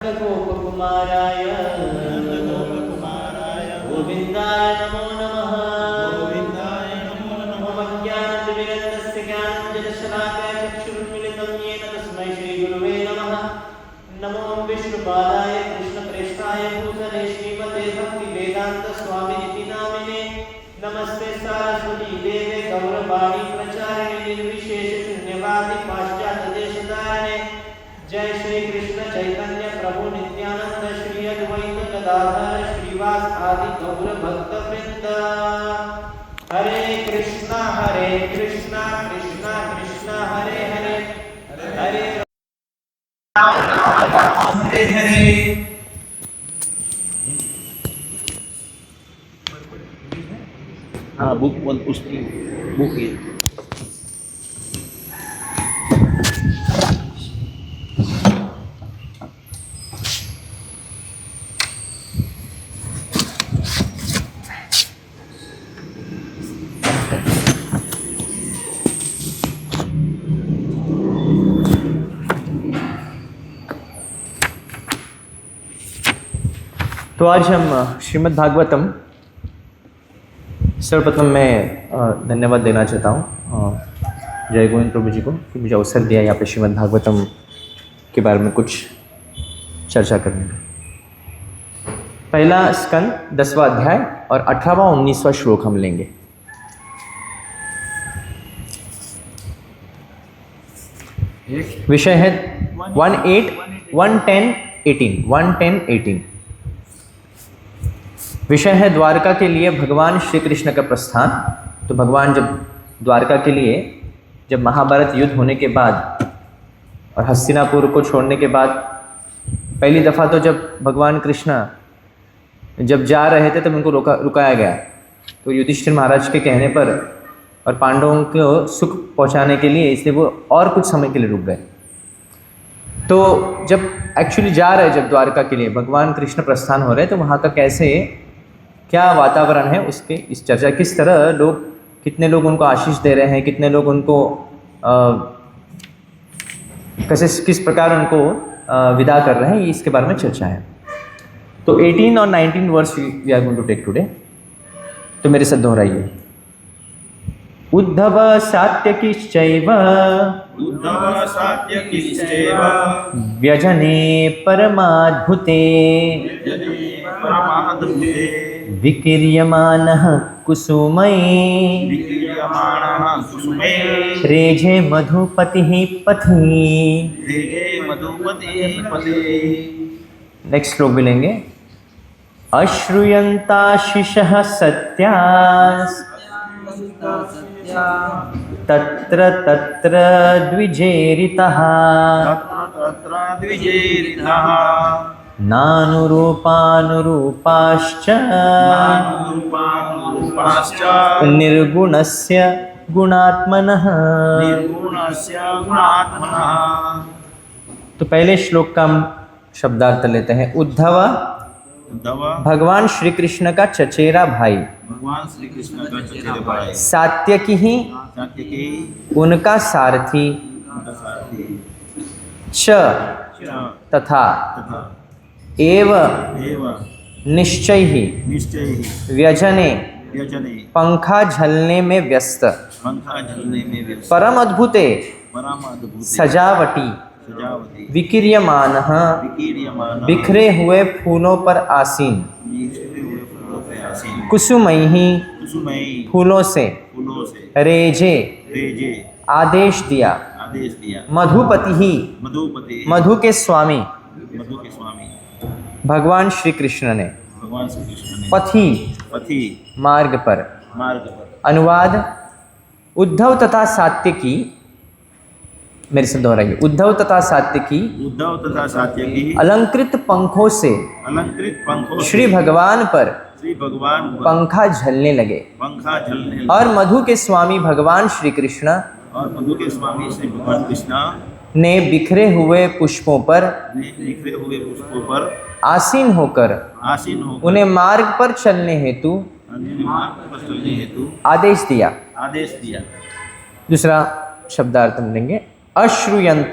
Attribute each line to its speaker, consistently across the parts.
Speaker 1: गोपकुमाराय गोविन्दाय नमो नमः। अज्ञानतिमिरन्दस्य ज्ञानञ्जनशलाकया चक्षुरुन्मीलितं येन तस्मै श्रीगुरुवे नमः। नमो विष्णुपादाय कृष्णप्रेष्ठाय भूतले श्रीमते भक्तिवेदान्तस्वामिनिति नामिने। नमस्ते सारस्वती देवे गौरवाणी प्रचारिणे निर्विशेषशून्यवादी पाश्चात्यदेशधारिणे। जय श्री कृष्ण चैतन्य प्रभु नित्यानंद श्री अद्वैत गदाधर श्रीवास आदि गौर भक्त वृंद। हरे कृष्णा कृष्णा कृष्णा हरे हरे हरे हरे हरे।
Speaker 2: हाँ बुक पुस्तक बुक है।
Speaker 3: तो आज हम श्रीमद् भागवतम, सर्वप्रथम मैं धन्यवाद देना चाहता हूँ जय गोविंद प्रभु जी को कि मुझे अवसर दिया यहाँ पे श्रीमद् भागवतम के बारे में कुछ चर्चा करने का। पहला स्कंद 10वां अध्याय और 18वां 19वां श्लोक हम लेंगे। विषय है 110-18 विषय है द्वारका के लिए भगवान श्री कृष्ण का प्रस्थान। तो भगवान जब द्वारका के लिए जब महाभारत युद्ध होने के बाद और हस्तिनापुर को छोड़ने के बाद पहली दफ़ा तो जब भगवान कृष्ण जब जा रहे थे तब उनको रुकाया गया। तो युधिष्ठिर महाराज के कहने पर और पांडवों को सुख पहुंचाने के लिए इसलिए वो और कुछ समय के लिए रुक गए। तो जब एक्चुअली जा रहे जब द्वारका के लिए भगवान कृष्ण प्रस्थान हो रहे तो वहाँ का कैसे क्या वातावरण है उसके इस चर्चा, किस तरह लोग कितने लोग उनको आशीष दे रहे हैं, कितने लोग उनको कैसे किस प्रकार उनको विदा कर रहे हैं, इसके बारे में चर्चा है। तो 18 और 19 verse we are going to take today. तो मेरे साथ दोहराइए। उद्धव सात्यकिश्चैव व्यजने परमाद्भुते विकीर्यमानः कुसुमैः रेजे मधुपतिः पथि। नेक्स्ट श्लोक भी लेंगे। अश्रूयन्ताशिषः सत्यास् तत्र तत्र द्विजेरितः नानुरूपानुरूपाश्च निर्गुणस्य गुणात्मनः। तो पहले श्लोक का हम शब्दार्थ लेते हैं। उद्धव भगवान श्री कृष्ण का चचेरा भाई, सात्यकी ही उनका सारथी, च तथा एव निश्चय ही व्यजने पंखा झलने में व्यस्त, परम अद्भुते सजावटी विकीर्यमानः बिखरे हुए फूलों पर आसीन, कुसुमैः फूलों से, रेजे आदेश दिया, मधुपति ही मधु के स्वामी भगवान श्री कृष्ण ने, पथि मार्ग पर। अनुवाद। उद्धव तथा सात्यकी, मेरे से दोहराइए। उद्धव तथा सात्यकी अलंकृत पंखों से श्री भगवान पर पंखा झलने लगे और मधु के स्वामी भगवान श्री कृष्ण ने बिखरे हुए पुष्पों पर आसीन होकर उन्हें मार्ग पर चलने हेतु आदेश दिया। दूसरा शब्दार्थ हम लेंगे। अश्रूयंत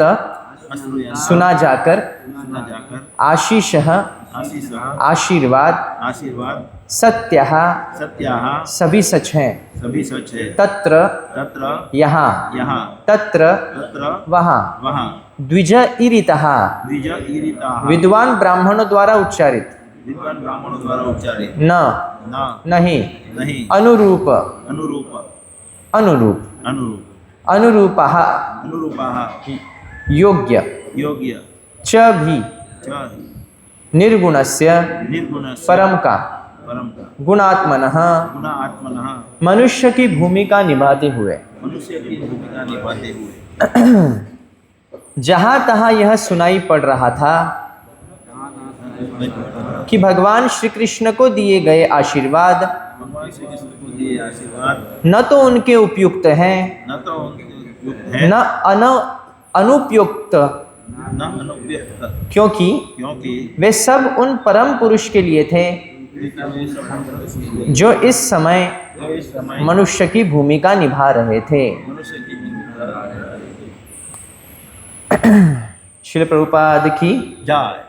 Speaker 3: सुना जाकर
Speaker 2: सुना जाकर
Speaker 3: आशीषः
Speaker 2: आशीष
Speaker 3: आशीर्वाद
Speaker 2: आशीर्वाद
Speaker 3: सत्यः
Speaker 2: सत्याः
Speaker 3: सभी सच हैं
Speaker 2: सभी सच है।
Speaker 3: तत्र
Speaker 2: तत्र
Speaker 3: यहाँ
Speaker 2: यहाँ
Speaker 3: तत्र
Speaker 2: तत्र
Speaker 3: वहाँ
Speaker 2: वहाँ
Speaker 3: द्विज इरितः
Speaker 2: द्विज ईरिताः
Speaker 3: विद्वान ब्राह्मणों द्वारा उच्चारित
Speaker 2: विद्वान ब्राह्मणों द्वारा उच्चारित
Speaker 3: न
Speaker 2: न
Speaker 3: नहीं
Speaker 2: नहीं
Speaker 3: अनुरूप
Speaker 2: अनुरूप
Speaker 3: अनुरूप
Speaker 2: अनुरूप
Speaker 3: अनुरूपः
Speaker 2: अनुरूपाः
Speaker 3: योग्य
Speaker 2: योग्य
Speaker 3: च भी
Speaker 2: च
Speaker 3: निर्गुणस्य
Speaker 2: निर्गुणस्य
Speaker 3: परम का
Speaker 2: परम का
Speaker 3: गुणात्मनः
Speaker 2: गुण आत्मनः
Speaker 3: मनुष्य की भूमिका निभाते हुए
Speaker 2: मनुष्य की भूमिका निभाते हुए
Speaker 3: जहाँ तहाँ यह सुनाई पड़ रहा था कि भगवान श्री कृष्ण को दिए गए आशीर्वाद
Speaker 2: भगवान श्री कृष्ण को दिए आशीर्वाद
Speaker 3: न तो उनके उपयुक्त हैं
Speaker 2: न तो उनके युक्त है
Speaker 3: न अनुपयुक्त,
Speaker 2: न अनुपयुक्त,
Speaker 3: क्योंकि
Speaker 2: क्योंकि
Speaker 3: वे सब उन परम पुरुष के लिए थे जो इस समय
Speaker 2: इस समय
Speaker 3: मनुष्य की भूमिका निभा रहे थे।
Speaker 2: मनुष्य की भूमिका
Speaker 3: श्रील प्रभुपाद की
Speaker 2: जाए।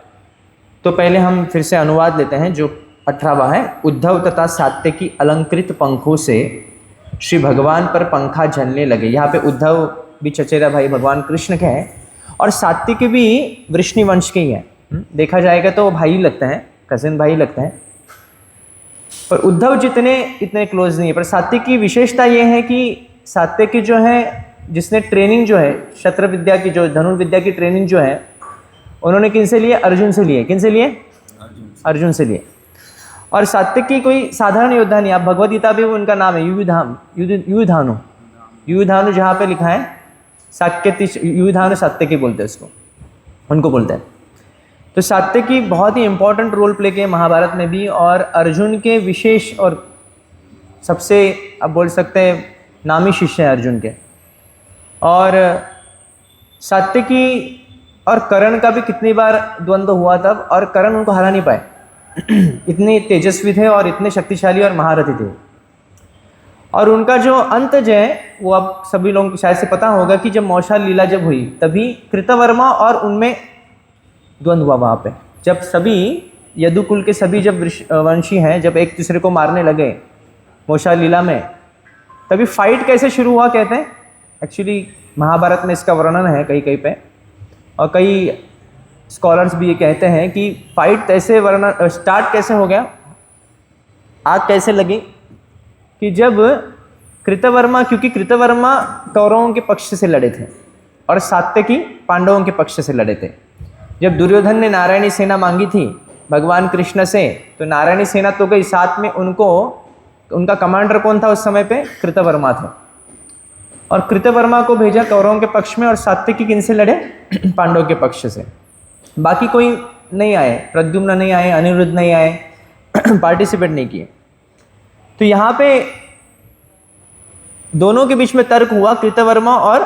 Speaker 3: तो पहले हम फिर से अनुवाद लेते हैं जो 18वां है। उद्धव तथा सात्यकी अलंकृत पंखों से श्री भगवान पर पंखा झलने लगे। यहाँ पे उद्धव भी चचेरा भाई भगवान कृष्ण के हैं और सात्यकी भी वृष्णि वंश के ही हैं। देखा जाएगा तो भाई लगते हैं, कजिन भाई लगते हैं, पर उद्धव जितने इतने क्लोज नहीं है। पर सात्यकी की विशेषता ये है कि सात्यकी जो है, जिसने ट्रेनिंग जो है शस्त्र विद्या की, जो धनुर्विद्या की ट्रेनिंग जो है, उन्होंने किन से लिए? अर्जुन से लिए। किन से लिए? अर्जुन से लिए। और सात्यकी कोई साधारण योद्धा नहीं। आप भगवद गीता भी उनका नाम है युधानु। युधानु जहाँ पे लिखा है सात्यकी, युधानु सात्यकी बोलते हैं उसको, उनको बोलते हैं। तो सात्यकी बहुत ही इंपॉर्टेंट रोल प्ले किए महाभारत में भी, और अर्जुन के विशेष और सबसे आप बोल सकते हैं नामी शिष्य हैं अर्जुन के। और सात्यकी और कर्ण का भी कितनी बार द्वंद्व हुआ तब, और कर्ण उनको हरा नहीं पाए। इतने तेजस्वी थे और इतने शक्तिशाली और महारथी थे। और उनका जो अंत जो है वो अब सभी लोगों को शायद से पता होगा कि जब मौशाल लीला जब हुई तभी कृतवर्मा और उनमें द्वंद्व हुआ वहाँ पे। जब सभी यदुकुल के सभी जब वंशी हैं जब एक दूसरे को मारने लगे मौशाल लीला में, तभी फाइट कैसे शुरू हुआ कहते हैं। एक्चुअली महाभारत में इसका वर्णन है कहीं कहीं पे, और कई स्कॉलर्स भी ये कहते हैं कि फाइट कैसे वर्णन स्टार्ट कैसे हो गया, आग कैसे लगी कि जब कृतवर्मा, क्योंकि कृतवर्मा कौरवों के पक्ष से लड़े थे और सात्यकी पांडवों के पक्ष से लड़े थे। जब दुर्योधन ने नारायणी सेना मांगी थी भगवान कृष्ण से, तो नारायणी सेना तो गई, साथ में उनको उनका कमांडर कौन था उस समय पे? कृतवर्मा थे। और कृतवर्मा को भेजा कौरवों के पक्ष में, और सात्यकी किन से लड़े? पांडवों के पक्ष से। बाकी कोई नहीं आए, प्रद्युम्न नहीं आए, अनिरुद्ध नहीं आए, पार्टिसिपेट नहीं किए। तो यहाँ पे दोनों के बीच में तर्क हुआ, कृतवर्मा और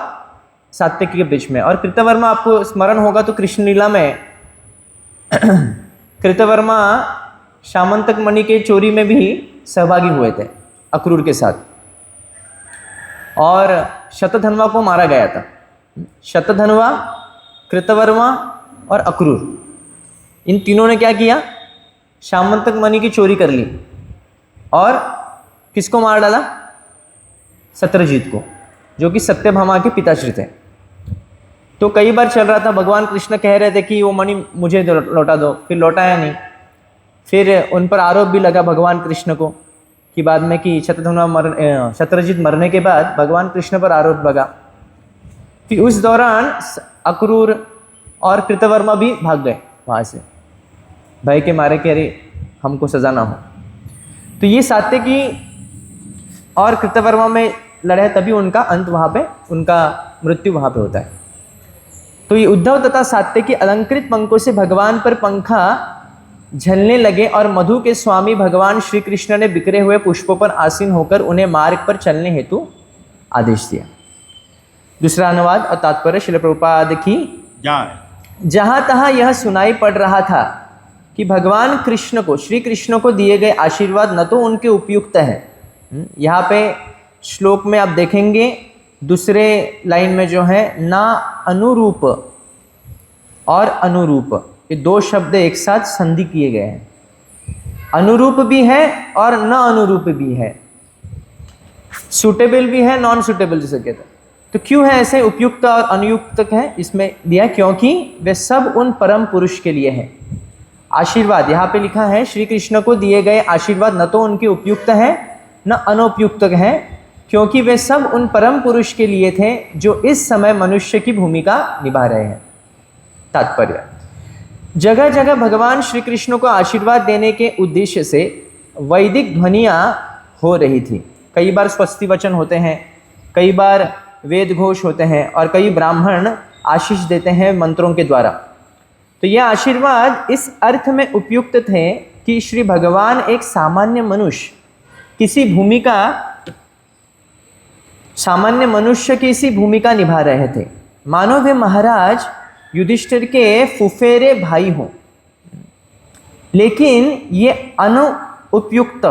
Speaker 3: सात्यकी के बीच में। और कृतवर्मा, आपको स्मरण होगा तो कृष्ण लीला में कृतवर्मा शामंतक मणि के चोरी में भी सहभागी हुए थे अक्रूर के साथ, और शतधन्वा को मारा गया था। शतधन्वा, कृतवर्मा और अक्रूर, इन तीनों ने क्या किया? शामंतक मणि की चोरी कर ली और किसको मार डाला? सत्यजीत को, जो कि सत्यभामा के पिताश्री थे। तो कई बार चल रहा था, भगवान कृष्ण कह रहे थे कि वो मणि मुझे लौटा दो, फिर लौटाया नहीं। फिर उन पर आरोप भी लगा भगवान कृष्ण को कि बाद में कि शतरजीत मरने के बाद भगवान कृष्ण पर आरोप लगा। फिर उस दौरान अक्रूर और कृतवर्मा भी भाग गए वहाँ से, भय के मारे कि अरे हमको सजा ना हो। तो ये सात्यकी और कृतवर्मा में लड़े, तभी उनका अंत वहाँ पे, उनका मृत्यु वहाँ पे होता है। तो ये उद्धव तथा सात्यकी अलंकृत पंखों से भगवान पर पंखा झलने लगे, और मधु के स्वामी भगवान श्री कृष्ण ने बिखरे हुए पुष्पों पर आसीन होकर उन्हें मार्ग पर चलने हेतु आदेश दिया। दूसरा अनुवाद और तात्पर्य श्रील प्रभुपाद की
Speaker 2: जाए।
Speaker 3: जहाँ तहाँ यह सुनाई पड़ रहा था कि भगवान कृष्ण को, श्री कृष्ण को दिए गए आशीर्वाद न तो उनके उपयुक्त है। यहाँ पे श्लोक में आप देखेंगे दूसरे लाइन में जो है ना अनुरूप, और अनुरूप, ये दो शब्द एक साथ संधि किए गए हैं। अनुरूप भी है और न अनुरूप भी है, सूटेबल भी है, नॉन सूटेबल जिसे कहते हैं। तो क्यों है ऐसे? उपयुक्त और अनुयुक्त है इसमें दिया, क्योंकि वे सब उन परम पुरुष के लिए है। आशीर्वाद यहाँ पे लिखा है, श्री कृष्ण को दिए गए आशीर्वाद न तो उनके उपयुक्त है न अनुपयुक्त है, क्योंकि वे सब उन परम पुरुष के लिए थे जो इस समय मनुष्य की भूमिका निभा रहे हैं। तात्पर्य, जगह जगह भगवान श्री कृष्ण को आशीर्वाद देने के उद्देश्य से वैदिक ध्वनियाँ हो रही थी। कई बार स्वस्ति वचन होते हैं, कई बार वेद घोष होते हैं और कई ब्राह्मण आशीष देते हैं मंत्रों के द्वारा। तो यह आशीर्वाद इस अर्थ में उपयुक्त थे कि श्री भगवान एक सामान्य मनुष्य की भूमिका निभा रहे थे, मानो वे महाराज युधिष्ठिर के फुफेरे भाई हों। लेकिन ये अनुपयुक्त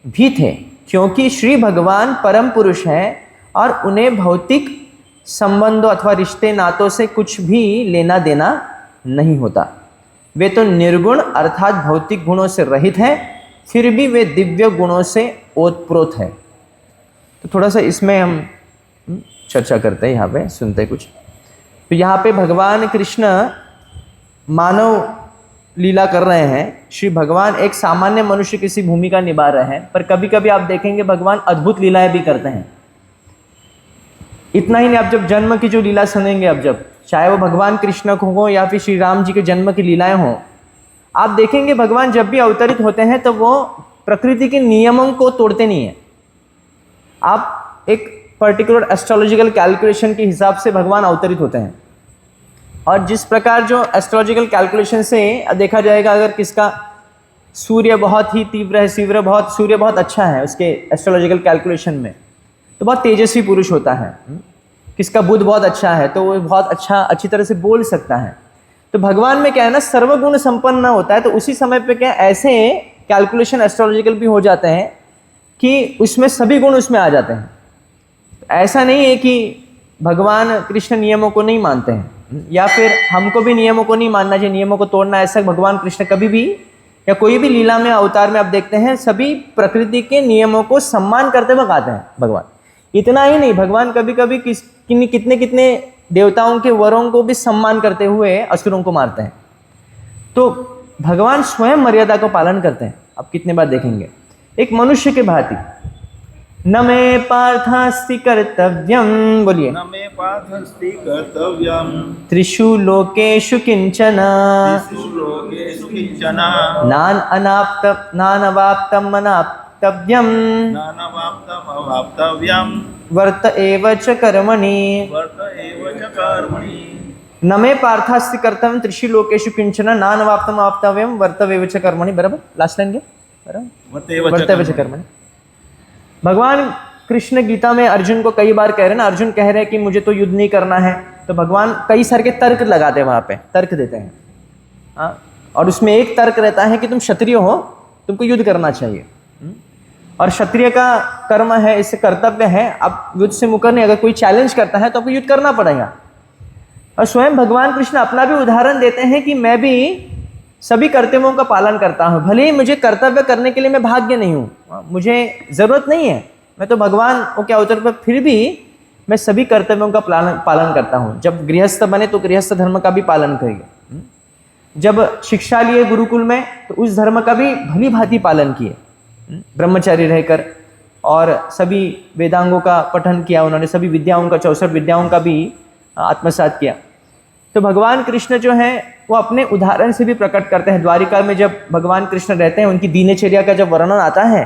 Speaker 3: भी थे, क्योंकि श्री भगवान परम पुरुष हैं और उन्हें भौतिक संबंधों अथवा रिश्ते नातों से कुछ भी लेना देना नहीं होता। वे तो निर्गुण अर्थात भौतिक गुणों से रहित हैं, फिर भी वे दिव्य गुणों से ओतप्रोत है। तो थोड़ा सा इसमें हम चर्चा करते हैं, यहाँ पे सुनते कुछ। तो यहाँ पे भगवान कृष्ण मानव लीला कर रहे हैं, श्री भगवान एक सामान्य मनुष्य किसी भूमिका निभा रहे हैं, पर कभी कभी आप देखेंगे भगवान अद्भुत लीलाएं भी करते हैं। इतना ही नहीं, आप जब जन्म की जो लीला सुनेंगे, अब जब चाहे वो भगवान कृष्ण को हो या फिर श्री राम जी के जन्म की लीलाएं हों, आप देखेंगे भगवान जब भी अवतरित होते हैं तो वो प्रकृति के नियमों को तोड़ते नहीं हैं। आप एक पर्टिकुलर एस्ट्रोलॉजिकल कैलकुलेशन के हिसाब से भगवान अवतरित होते हैं, और जिस प्रकार जो एस्ट्रोलॉजिकल कैलकुलेशन से देखा जाएगा, अगर किसका सूर्य बहुत ही तीव्र है, सूर्य बहुत अच्छा है उसके एस्ट्रोलॉजिकल कैलकुलेशन में, तो बहुत तेजस्वी पुरुष होता है। किसका बुध बहुत अच्छा है तो वो बहुत अच्छी तरह से बोल सकता है। तो भगवान में क्या है ना, सर्वगुण संपन्न होता है, तो उसी समय पे क्या ऐसे कैलकुलेशन एस्ट्रोलॉजिकल भी हो जाते हैं कि उसमें सभी गुण उसमें आ जाते हैं। ऐसा नहीं है कि भगवान कृष्ण नियमों को नहीं मानते हैं, या फिर हमको भी नियमों को नहीं मानना चाहिए, नियमों को तोड़ना, ऐसा भगवान कृष्ण कभी भी या कोई भी लीला में अवतार में आप देखते हैं सभी प्रकृति के नियमों को सम्मान करते हुए आते हैं भगवान। इतना ही नहीं, भगवान कभी कभी कितने देवताओं के वरों को भी सम्मान करते हुए असुरों को मारते हैं। तो भगवान स्वयं मर्यादा को पालन करते हैं। आप कितने बार देखेंगे, एक मनुष्य के भांति। न मे पार्थास्ति कर्तव्यम, बोलिए,
Speaker 2: न मे पार्थस्ति कर्तव्यम
Speaker 3: त्रिषु लोकेषु किंचन
Speaker 2: त्रिषु लोकेषु किंचन
Speaker 3: नानवाप्तम अनाप्तव्यम
Speaker 2: नानवाप्तम अवाप्तव्यम
Speaker 3: वर्त एव च कर्मणि। न मे पार्थास्ति कर्तव्यम त्रिषु लोकेषु किंचन नानवाप्तम अवाप्तव्यम वर्त एव च कर्मणि। बराबर, लास्ट लाइन के बराबर, वर्त एव च कर्मणि। भगवान कृष्ण गीता में अर्जुन को कई बार कह रहे हैं ना, अर्जुन कह रहे हैं कि मुझे तो युद्ध नहीं करना है, तो भगवान कई सारे के तर्क लगाते हैं, वहाँ पे तर्क देते हैं। हाँ, और उसमें एक तर्क रहता है कि तुम क्षत्रिय हो, तुमको युद्ध करना चाहिए, और क्षत्रिय का कर्म है, इससे कर्तव्य है, आप युद्ध से मुकर नहीं। अगर कोई चैलेंज करता है तो आपको युद्ध करना पड़ेगा। और स्वयं भगवान कृष्ण अपना भी उदाहरण देते हैं कि मैं भी सभी कर्तव्यों का पालन करता हूँ, भले ही मुझे कर्तव्य करने के लिए मैं भाग्य नहीं हूँ, मुझे ज़रूरत नहीं है, मैं तो भगवान को क्या अवतार पर, फिर भी मैं सभी कर्तव्यों का पालन करता हूँ। जब गृहस्थ बने तो गृहस्थ धर्म का भी पालन करिए, जब शिक्षा लिए गुरुकुल में तो उस धर्म का भी भली भांति पालन किए, ब्रह्मचारी रहकर, और सभी वेदांगों का पठन किया उन्होंने, सभी विद्याओं का 64 विद्याओं का भी आत्मसात किया। तो भगवान कृष्ण जो हैं वो अपने उदाहरण से भी प्रकट करते हैं। द्वारिका में जब भगवान कृष्ण रहते हैं, उनकी दिनचर्या का जब वर्णन आता है,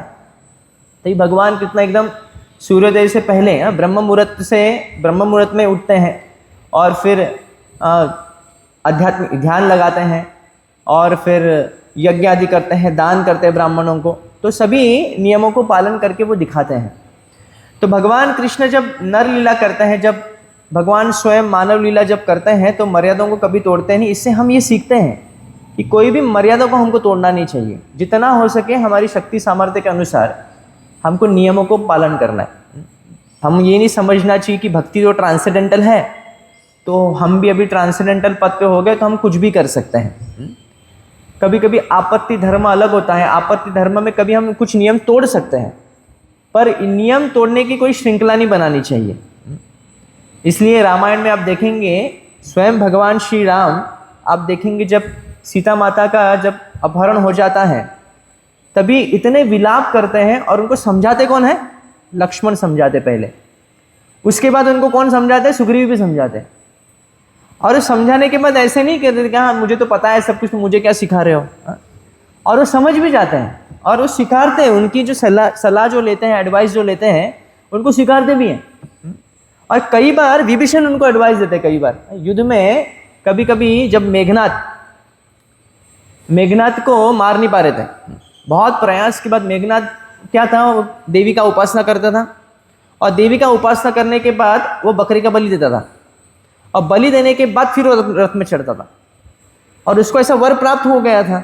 Speaker 3: तो भगवान कृष्ण एकदम सूर्योदय से पहले ब्रह्म मुहूर्त में उठते हैं, और फिर आध्यात्मिक ध्यान लगाते हैं, और फिर यज्ञ आदि करते हैं, दान करते हैं ब्राह्मणों को। तो सभी नियमों को पालन करके वो दिखाते हैं। तो भगवान कृष्ण जब नर लीला करते हैं, जब भगवान स्वयं मानव लीला जब करते हैं, तो मर्यादाओं को कभी तोड़ते नहीं। इससे हम ये सीखते हैं कि कोई भी मर्यादा को हमको तोड़ना नहीं चाहिए। जितना हो सके हमारी शक्ति सामर्थ्य के अनुसार हमको नियमों को पालन करना है। हम ये नहीं समझना चाहिए कि भक्ति तो ट्रांसेंडेंटल है, तो हम भी अभी ट्रांसेंडेंटल पद पे हो गए तो हम कुछ भी कर सकते हैं। कभी कभी आपत्ति धर्म अलग होता है, आपत्ति धर्म में कभी हम कुछ नियम तोड़ सकते हैं, पर नियम तोड़ने की कोई श्रृंखला नहीं बनानी चाहिए। इसलिए रामायण में आप देखेंगे स्वयं भगवान श्री राम, आप देखेंगे जब सीता माता का जब अपहरण हो जाता है तभी इतने विलाप करते हैं, और उनको समझाते कौन है? लक्ष्मण समझाते पहले, उसके बाद उनको कौन समझाते? सुग्रीव भी समझाते। और उस समझाने के बाद ऐसे नहीं कहते कि हाँ मुझे तो पता है सब कुछ, तो मुझे क्या सिखा रहे हो, और वो समझ भी जाते हैं और वो सिखाते हैं। उनकी जो सलाह जो लेते हैं, एडवाइस जो लेते हैं, उनको सिखाते भी हैं। और कई बार विभीषण उनको एडवाइस देते हैं। कई बार युद्ध में कभी कभी जब मेघनाथ को मार नहीं पा रहे थे, बहुत प्रयास के बाद मेघनाथ क्या था, वो देवी का उपासना करता था, और देवी का उपासना करने के बाद वो बकरी का बलि देता था, और बलि देने के बाद फिर वो रथ में चढ़ता था। और उसको ऐसा वर प्राप्त हो गया था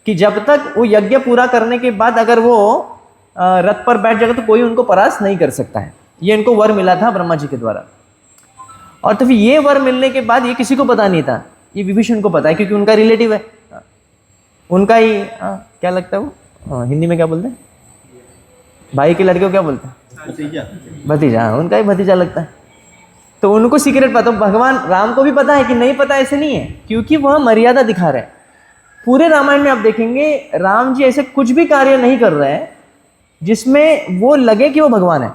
Speaker 3: कि जब तक वो यज्ञ पूरा करने के बाद अगर वो रथ पर बैठ जाएगा तो कोई उनको परास्त नहीं कर सकता है। ये इनको वर मिला था ब्रह्मा जी के द्वारा। और तो फिर ये वर मिलने के बाद ये किसी को पता नहीं था, ये विभीषण को पता है क्योंकि उनका रिलेटिव है, उनका ही क्या लगता है वो हिंदी में क्या बोलते हैं, भाई के लड़के को क्या बोलते हैं? भतीजा। उनका ही भतीजा लगता है। तो उनको सीक्रेट पता, भगवान राम को भी पता है कि नहीं पता ऐसे नहीं है, क्योंकि वह मर्यादा दिखा रहे हैं। पूरे रामायण में आप देखेंगे राम जी ऐसे कुछ भी कार्य नहीं कर रहे हैं जिसमें वो लगे कि वो भगवान है।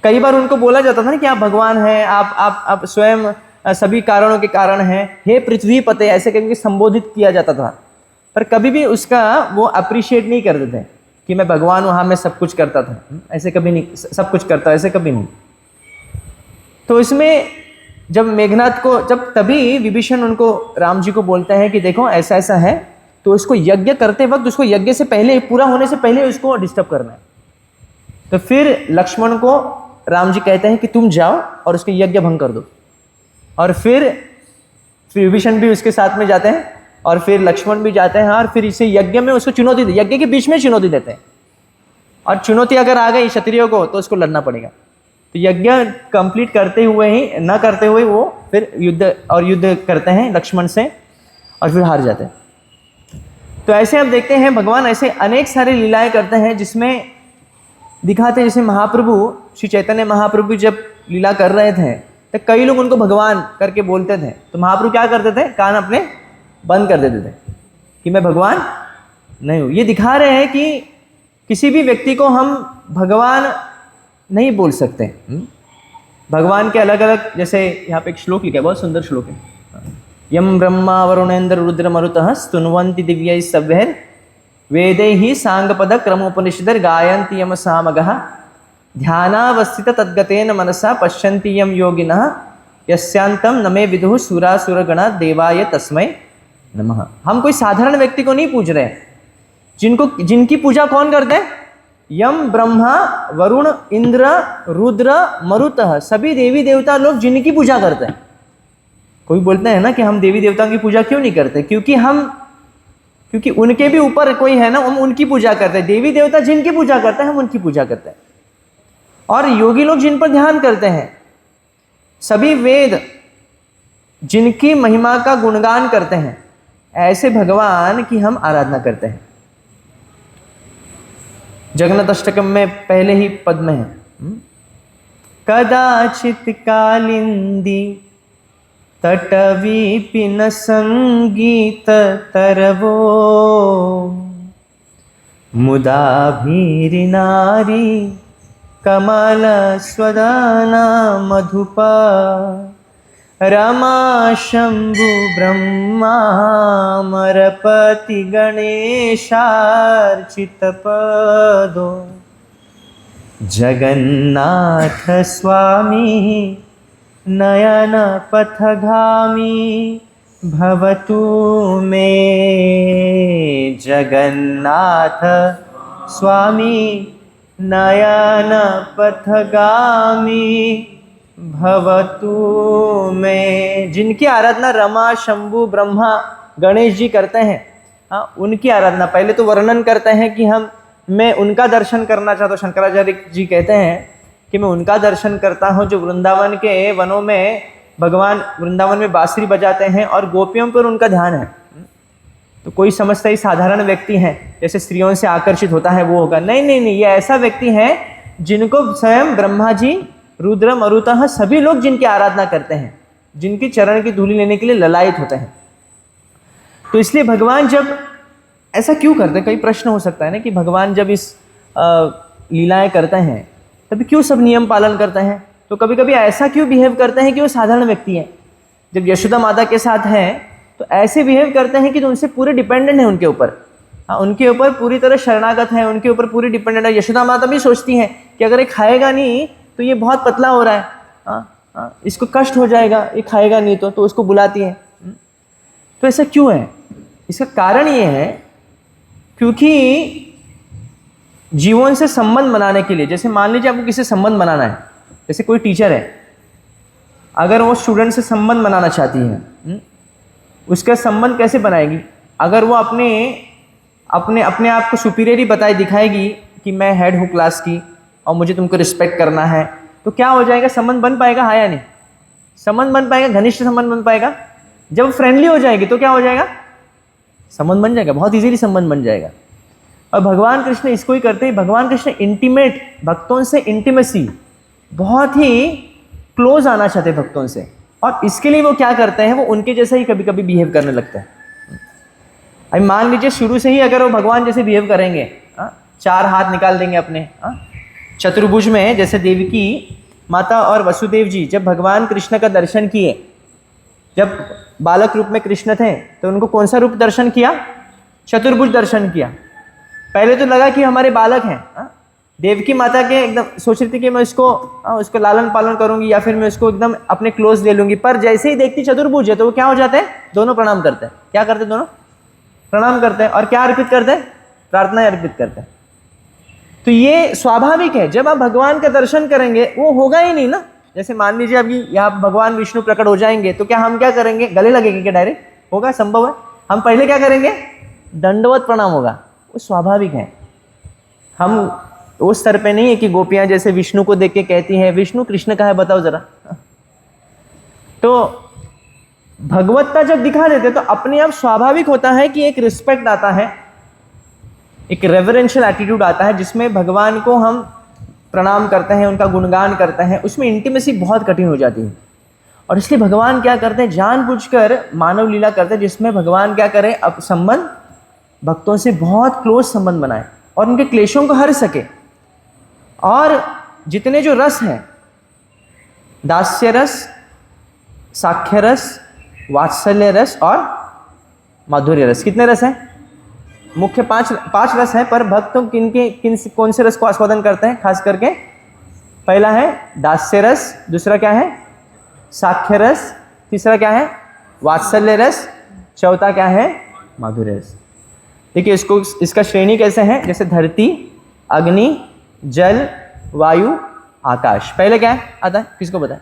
Speaker 3: कई बार उनको बोला जाता था ना कि आप भगवान हैं, आप स्वयं सभी कारणों के कारण हैं, हे पृथ्वी पते, ऐसे करके संबोधित किया जाता था। पर कभी भी उसका वो अप्रिशिएट नहीं करते थे कि मैं भगवान हूँ, हाँ मैं सब कुछ करता था, ऐसे कभी नहीं, सब कुछ करता ऐसे कभी नहीं। तो इसमें जब मेघनाथ को, जब तभी विभीषण उनको राम जी को बोलते हैं कि देखो ऐसा ऐसा है, तो उसको यज्ञ करते वक्त उसको यज्ञ से पहले, पूरा होने से पहले उसको डिस्टर्ब करना है। तो फिर लक्ष्मण को राम जी कहते हैं कि तुम जाओ और उसके यज्ञ भंग कर दो। और फिर विभीषण भी उसके साथ में जाते हैं और फिर लक्ष्मण भी जाते हैं, और फिर इसे यज्ञ में उसको चुनौती, यज्ञ के बीच में चुनौती देते हैं। और चुनौती अगर आ गई क्षत्रियों को तो उसको लड़ना पड़ेगा। तो यज्ञ कंप्लीट करते हुए ही, न करते हुए वो फिर युद्ध करते हैं लक्ष्मण से और फिर हार जाते हैं। तो ऐसे हम देखते हैं भगवान ऐसे अनेक सारे लीलाएं करते हैं जिसमें दिखाते हैं। जैसे महाप्रभु श्री चैतन्य महाप्रभु जब लीला कर रहे थे तो कई लोग उनको भगवान करके बोलते थे, तो महाप्रभु क्या करते थे? कान अपने बंद कर देते थे कि मैं भगवान नहीं हूँ। ये दिखा रहे हैं कि किसी भी व्यक्ति को हम भगवान नहीं बोल सकते। भगवान के अलग अलग, जैसे यहाँ पे एक श्लोक लिखा है, बहुत सुंदर श्लोक है, यम ब्रह्मा वरुणेन्द्र रुद्र मरुतः स्तुन्वन्ति दिव्यै सव्यैर् वेदैः सांगपद क्रमोपनिषदैर् गायन्ति यम सामगः ध्यानावस्थित तद्गतेन मनसा पश्यन्ति यम योगिनः यस्यांतं न मे विदुः सुरासुरगणा देवाय तस्मै नमः। हम कोई साधारण व्यक्ति को नहीं पूज रहे हैं, जिनकी पूजा कौन करते हैं? यम ब्रह्मा वरुण इंद्र रुद्र मरुतः, सभी देवी देवता लोग जिनकी पूजा करते हैं। कोई बोलते हैं ना कि हम देवी देवताओं की पूजा क्यों नहीं करते? क्योंकि उनके भी ऊपर कोई है ना, हम उनकी पूजा करते हैं। देवी देवता जिनकी पूजा करते हैं हम उनकी पूजा करते हैं, और योगी लोग जिन पर ध्यान करते हैं। सभी वेद जिनकी महिमा का गुणगान करते हैं, ऐसे भगवान की हम आराधना करते हैं। जगन्नाथ अष्टकम में पहले ही पद में है, कदाचित कालिंदी तटवीपिन संगीत तरवो मुदा भीरि नारी कमल स्वदाना मधुपा रमा शंभु ब्रह्मा मरपति गणेशार्चित पदो जगन्नाथ स्वामी नयन पथगामी भवतु मे। जगन्नाथ स्वामी नयन पथगामी भवतु में। जिनकी आराधना रमा शंभु ब्रह्मा गणेश जी करते हैं, उनकी आराधना पहले तो वर्णन करते हैं कि मैं उनका दर्शन करना चाहता हूँ। शंकराचार्य जी कहते हैं कि मैं उनका दर्शन करता हूँ जो वृंदावन के वनों में भगवान वृंदावन में बांसुरी बजाते हैं और गोपियों पर उनका ध्यान है। तो कोई समझता है साधारण व्यक्ति हैं, जैसे स्त्रियों से आकर्षित होता है वो होगा। नहीं नहीं नहीं, ये ऐसा व्यक्ति है जिनको स्वयं ब्रह्मा जी, रुद्र, मरुतः सभी लोग जिनकी आराधना करते हैं, जिनकी चरण की धूलि लेने के लिए ललायित होते हैं। तो इसलिए भगवान जब ऐसा क्यों करते हैं, कई प्रश्न हो सकता है ना कि भगवान जब इस लीलाएं करते हैं तभी क्यों सब नियम पालन करते हैं, तो कभी कभी ऐसा क्यों बिहेव करते हैं कि वो साधारण व्यक्ति हैं। जब यशोदा माता के साथ हैं तो ऐसे बिहेव करते हैं कि तो उनसे पूरे डिपेंडेंट है उनके ऊपर, उनके ऊपर पूरी तरह शरणागत है, उनके ऊपर पूरी डिपेंडेंट है। यशोदा माता भी सोचती हैं कि अगर ये खाएगा नहीं तो ये बहुत पतला हो रहा है, इसको कष्ट हो जाएगा, ये खाएगा नहीं तो उसको बुलाती है। तो ऐसा क्यों है? इसका कारण ये है क्योंकि जीवन से संबंध बनाने के लिए, जैसे मान लीजिए आपको किसी संबंध बनाना है, जैसे कोई टीचर है, अगर वो स्टूडेंट से संबंध बनाना चाहती है, उसका संबंध कैसे बनाएगी? अगर वो अपने आप को सुपीरियर बताए दिखाएगी कि मैं हेड हूँ क्लास की और मुझे तुमको रिस्पेक्ट करना है, तो क्या हो जाएगा? संबंध बन पाएगा? हाँ या नहीं? संबंध बन पाएगा, घनिष्ठ संबंध बन पाएगा। जब फ्रेंडली हो जाएगी तो क्या हो जाएगा? संबंध बन जाएगा, बहुत इजीली संबंध बन जाएगा। और भगवान कृष्ण इसको ही करते हैं। भगवान कृष्ण इंटीमेट, भक्तों से इंटीमेसी, बहुत ही क्लोज आना चाहते हैं भक्तों से, और इसके लिए वो क्या करते हैं, वो उनके जैसा ही कभी कभी बिहेव करने लगता है। अभी मान लीजिए शुरू से ही अगर वो भगवान जैसे बिहेव करेंगे, चार हाथ निकाल देंगे अपने, चतुर्भुज में, जैसे देवकी माता और वसुदेव जी जब भगवान कृष्ण का दर्शन किए, जब बालक रूप में कृष्ण थे तो उनको कौन सा रूप दर्शन किया? चतुर्भुज दर्शन किया। पहले तो लगा कि हमारे बालक हैं, देवकी माता के एकदम सोच रही थी कि मैं उसको लालन पालन करूंगी या फिर मैं उसको एकदम अपने क्लोज ले लूंगी, पर जैसे ही देखती चतुर्भुज है तो वो क्या हो जाते हैं? दोनों प्रणाम करते हैं। क्या करते हैं? दोनों प्रणाम करते हैं। और क्या अर्पित करते हैं? प्रार्थना अर्पित करते हैं। तो ये स्वाभाविक है, जब आप भगवान का दर्शन करेंगे वो होगा ही नहीं ना। जैसे मान लीजिए अभी यहाँ भगवान विष्णु प्रकट हो जाएंगे तो क्या हम क्या करेंगे? गले लगेंगे क्या डायरेक्ट? होगा? संभव है? हम पहले क्या करेंगे? दंडवत प्रणाम होगा। वो स्वाभाविक है। हम उस स्तर पे नहीं है कि गोपियां जैसे विष्णु को देख के कहती हैं विष्णु कृष्ण का है बताओ जरा। तो भगवत्ता जब दिखा देते तो अपने आप स्वाभाविक होता है कि एक रिस्पेक्ट आता है, एक रेवरेंशियल एटीट्यूड आता है, जिसमें भगवान को हम प्रणाम करते हैं, उनका गुणगान करते हैं। उसमें इंटीमेसी बहुत कठिन हो जाती है। और इसलिए भगवान क्या करते हैं? जानबूझकर मानव लीला करते हैं जिसमें भगवान क्या करें? अब संबंध भक्तों से बहुत क्लोज संबंध बनाए और उनके क्लेशों को हर सके। और जितने जो रस हैं, दास्य रस, साख्य रस, वात्सल्य रस और माधुर्य रस, कितने रस हैं? मुख्य पांच रस हैं, पर भक्त कौन से रस को आस्वादन करते हैं खास करके? पहला है दास्य रस, दूसरा क्या है? साख्य रस, तीसरा क्या है? वात्सल्य रस, चौथा क्या है? माधुर्य रस। देखिए इसका श्रेणी कैसे है? जैसे धरती, अग्नि, जल, वायु, आकाश। पहले क्या आता है? किसको पता है?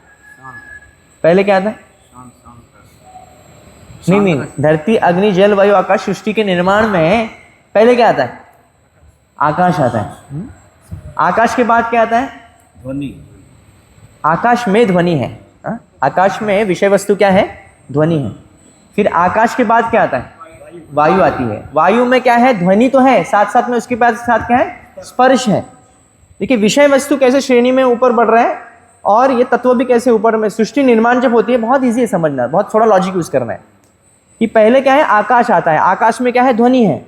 Speaker 3: पहले क्या आता है? नहीं, धरती, अग्नि, जल, वायु, आकाश सृष्टि के निर्माण में पहले क्या आता है? आकाश आता है। आकाश के बाद क्या आता है?
Speaker 2: ध्वनि।
Speaker 3: आकाश में ध्वनि है। आकाश में विषय वस्तु क्या है? ध्वनि है। फिर आकाश के बाद क्या आता है? वायु आती है। वायु में क्या है? ध्वनि तो है, साथ साथ में उसके बाद साथ क्या है? स्पर्श है। देखिए विषय वस्तु कैसे श्रेणी में ऊपर बढ़ रहे हैं और ये तत्व भी कैसे ऊपर में। सृष्टि निर्माण जब होती है बहुत ईजी है समझना, बहुत थोड़ा लॉजिक यूज करना है कि पहले क्या है? आकाश आता है। आकाश में क्या है? ध्वनि है।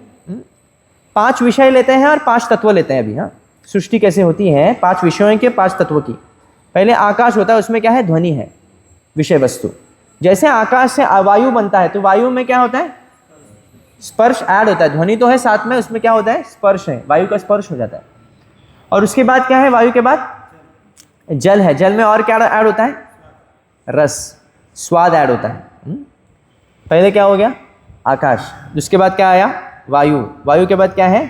Speaker 3: 5 विषय लेते हैं और 5 तत्व लेते हैं अभी। सृष्टि कैसे होती है? 5 विषयों के 5 तत्व की। पहले आकाश होता है, उसमें क्या है? ध्वनि है, विषय वस्तु। जैसे आकाश से वायु बनता है तो वायु में क्या होता है? स्पर्श ऐड होता है। ध्वनि तो है साथ में, उसमें क्या होता है? स्पर्श है, वायु का स्पर्श हो जाता है। और उसके बाद क्या है? वायु के बाद जल है। जल में और क्या ऐड होता है? रस, स्वाद ऐड होता है। पहले क्या हो गया? आकाश। उसके बाद क्या आया? वायु। वायु के बाद क्या है?